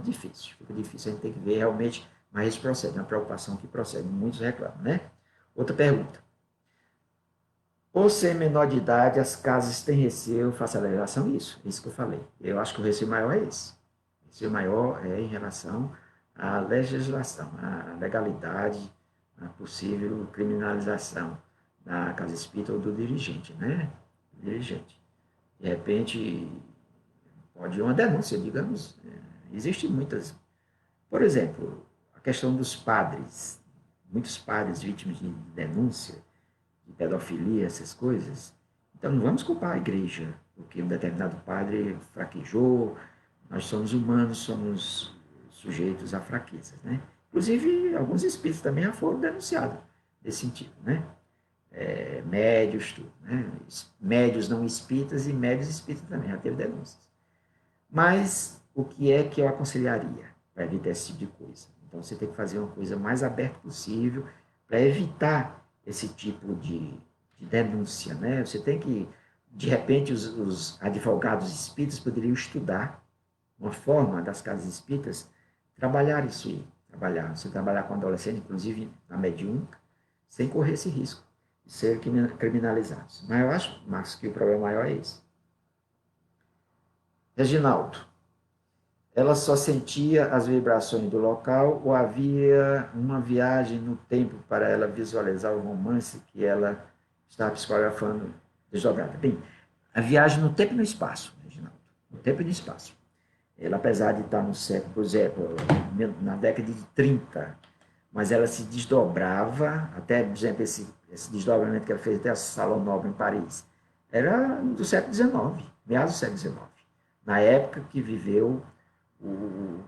difícil. Fica difícil, a gente tem que ver realmente, mas isso procede, é uma preocupação que procede. Muitos reclamam, né? Outra pergunta. Por ser menor de idade, as casas têm receio, faça a legislação? Isso que eu falei. Eu acho que o receio maior é esse. O receio maior é em relação à legislação, à legalidade, à possível criminalização da casa espírita ou do dirigente, né? Dirigente. De repente, pode ir uma denúncia, digamos. Existem muitas. Por exemplo, a questão dos padres. Muitos padres vítimas de denúncia, de pedofilia, essas coisas. Então, não vamos culpar a igreja, porque um determinado padre fraquejou. Nós somos humanos, somos sujeitos a fraquezas, né? Inclusive, alguns espíritos também já foram denunciados nesse sentido, né? Médios, tudo, né? Médios não espíritas e médios espíritas também, já teve denúncias. Mas o que é que eu aconselharia para evitar esse tipo de coisa? Então, você tem que fazer uma coisa mais aberta possível para evitar esse tipo de denúncia, né? Você tem que, de repente, os advogados espíritas poderiam estudar uma forma das casas espíritas trabalhar isso aí, você trabalhar com adolescente, inclusive na mediúnica, sem correr esse risco de ser criminalizados. Mas eu acho, Marcos, que o problema maior é esse. Reginaldo, ela só sentia as vibrações do local ou havia uma viagem no tempo para ela visualizar o romance que ela estava psicografando desdobrada? Bem, a viagem no tempo e no espaço, Reginaldo, no tempo e no espaço. Ela, apesar de estar no século, por exemplo, na década de 30, mas ela se desdobrava, até, por exemplo, esse desdobramento que ela fez até o Salão Nobre em Paris, era do século XIX, meados do século XIX, na época que viveu o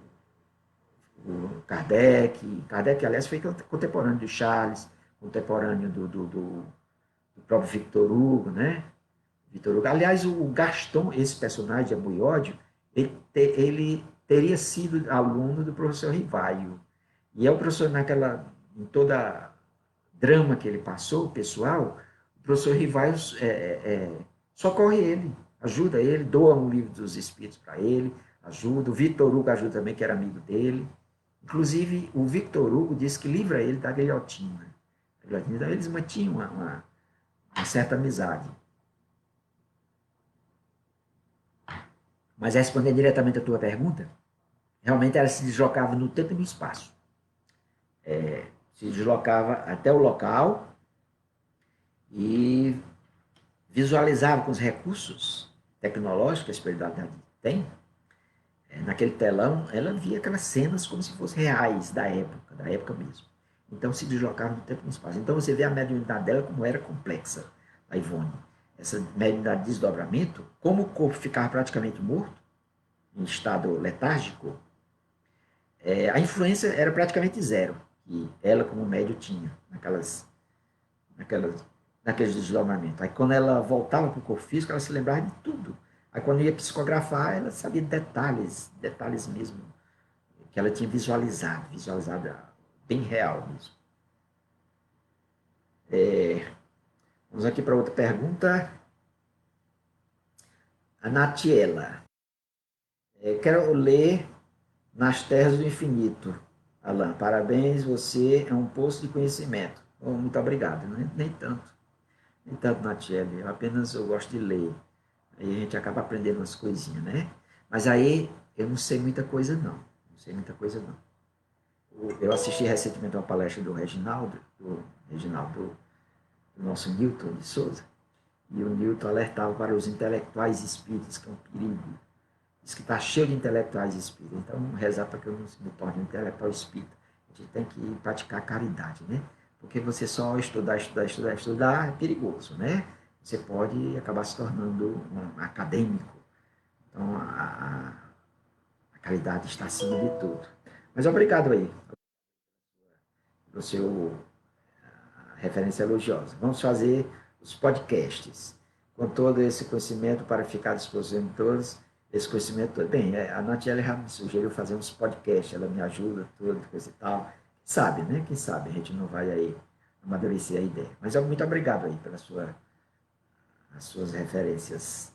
Kardec. Kardec, aliás, foi contemporâneo de Charles, contemporâneo do próprio Victor Hugo, né? Victor Hugo. Aliás, o Gaston, esse personagem de Ambuiódio, ele teria sido aluno do professor Rivaio. E é o professor, em toda drama que ele passou, pessoal, o professor Rivaio socorre ele, ajuda ele, doa um livro dos Espíritos para ele, ajuda. O Victor Hugo ajuda também, que era amigo dele. Inclusive, o Victor Hugo disse que livra ele da guilhotina. Né? Então, eles mantinham uma certa amizade. Mas respondendo diretamente a tua pergunta, realmente ela se deslocava no tempo e no espaço. Se deslocava até o local e visualizava com os recursos tecnológicos que a espiritualidade tem. Naquele telão, ela via aquelas cenas como se fossem reais da época mesmo. Então se deslocava no tempo e no espaço. Então você vê a mediunidade dela como era complexa, a Ivone. Essa mediunidade de desdobramento, como o corpo ficava praticamente morto, em estado letárgico, a influência era praticamente zero, que ela como médium tinha naquelas, naqueles desdobramentos. Aí quando ela voltava para o corpo físico, ela se lembrava de tudo. Aí quando ia psicografar, ela sabia detalhes mesmo, que ela tinha visualizado bem real mesmo. Vamos aqui para outra pergunta. A Natiela. Quero ler Nas Terras do Infinito. Alan, parabéns, você é um poço de conhecimento. Oh, muito obrigado. Nem tanto. Nem tanto, Natiela. Eu gosto de ler. Aí a gente acaba aprendendo umas coisinhas, né? Mas aí eu não sei muita coisa, não. Não sei muita coisa, não. Eu assisti recentemente uma palestra do Reginaldo, do nosso Newton de Souza, e o Newton alertava para os intelectuais espíritas, que é um perigo. Diz que está cheio de intelectuais espíritas. Então, rezar para que eu não me torne um intelectual espírita. A gente tem que praticar a caridade, né? Porque você só estudar é perigoso, né? Você pode acabar se tornando um acadêmico. Então, a caridade está acima de tudo. Mas obrigado aí pelo seu referência elogiosa. Vamos fazer os podcasts com todo esse conhecimento para ficar à disposição de todos. Esse conhecimento todo. Bem, a Natiele já me sugeriu fazer uns podcasts, ela me ajuda, tudo, coisa e tal. Sabe, né? Quem sabe a gente não vai aí amadurecer a ideia. Mas muito obrigado aí pelas suas referências.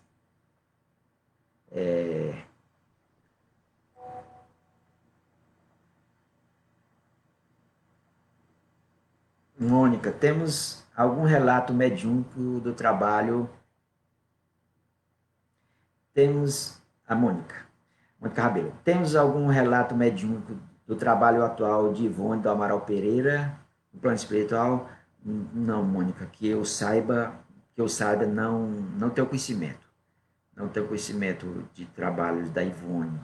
Mônica, temos algum relato mediúnico do trabalho? Temos a Mônica Rabelo. Temos algum relato mediúnico do trabalho atual de Ivone do Amaral Pereira no plano espiritual? Não, Mônica, que eu saiba, não tenho conhecimento. Não tenho conhecimento de trabalhos da Ivone.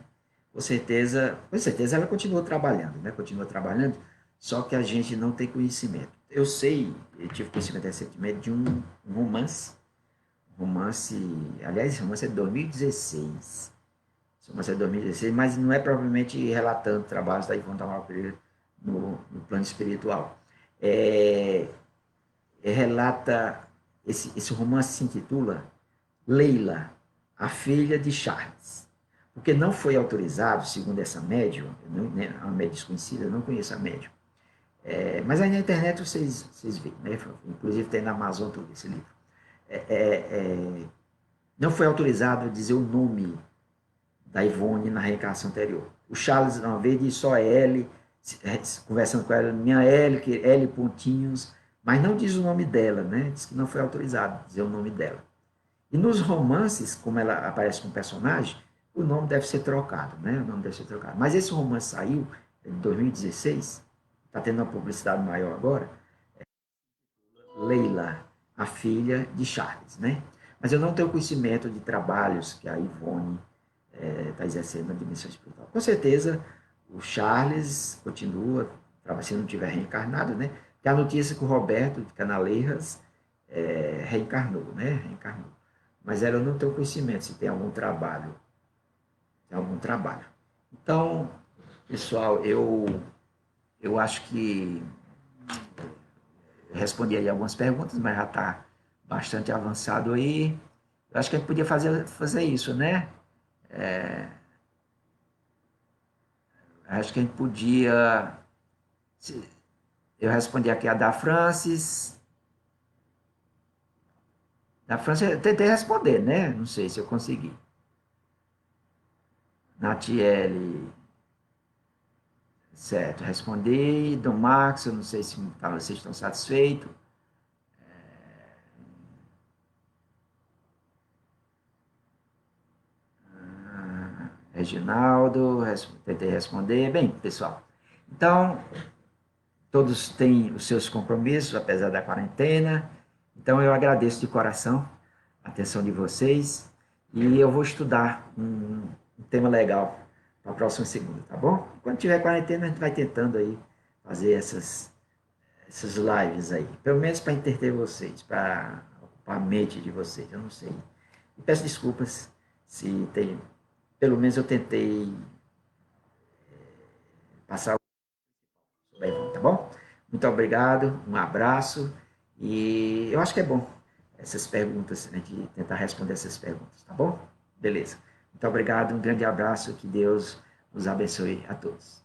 Com certeza ela continua trabalhando, né? Continua trabalhando, só que a gente não tem conhecimento. Eu tive conhecimento recentemente de um romance, aliás, esse romance é de 2016. Esse romance é de 2016, mas não é propriamente relatando trabalhos da Ivone Amaral Pereira no plano espiritual. Relata, esse romance se intitula Leila, a filha de Charles. Porque não foi autorizado, segundo essa médium, uma médium desconhecida, eu não conheço a médium. Mas aí na internet vocês veem, né? Inclusive tem na Amazon todo esse livro. Não foi autorizado a dizer o nome da Ivone na reencarnação anterior. O Charles, uma vez, disse só L, conversando com ela, minha L, que L pontinhos, mas não diz o nome dela, né? Diz que não foi autorizado dizer o nome dela. E nos romances, como ela aparece com personagem, o nome deve ser trocado, né? O nome deve ser trocado. Mas esse romance saiu em 2016, está tendo uma publicidade maior agora, Leila, a filha de Charles, né? Mas eu não tenho conhecimento de trabalhos que a Ivone está exercendo na dimensão espiritual. Com certeza, o Charles continua, se não tiver reencarnado, né? Tem a notícia que o Roberto de Canaleiras reencarnou, né? Reencarnou. Mas ela não tem conhecimento se tem algum trabalho. Tem algum trabalho. Então, pessoal, eu acho que respondi aí algumas perguntas, mas já está bastante avançado aí. Eu acho que a gente podia fazer isso, né? Acho que a gente podia. Eu respondi aqui a da Francis. Da Francis eu tentei responder, né? Não sei se eu consegui. Natiele. Certo, respondi. Do Max, eu não sei se vocês estão satisfeitos. Reginaldo, tentei responder. Bem, pessoal, então, todos têm os seus compromissos, apesar da quarentena. Então, eu agradeço de coração a atenção de vocês e eu vou estudar um tema legal para a próxima segunda, tá bom? Quando tiver quarentena, a gente vai tentando aí fazer essas lives aí, pelo menos para entreter vocês, para ocupar a mente de vocês, eu não sei. E peço desculpas se tem, pelo menos eu tentei passar o bem, tá bom? Muito obrigado, um abraço e eu acho que é bom essas perguntas, a gente tentar responder essas perguntas, tá bom? Beleza. Muito obrigado, um grande abraço, que Deus nos abençoe a todos.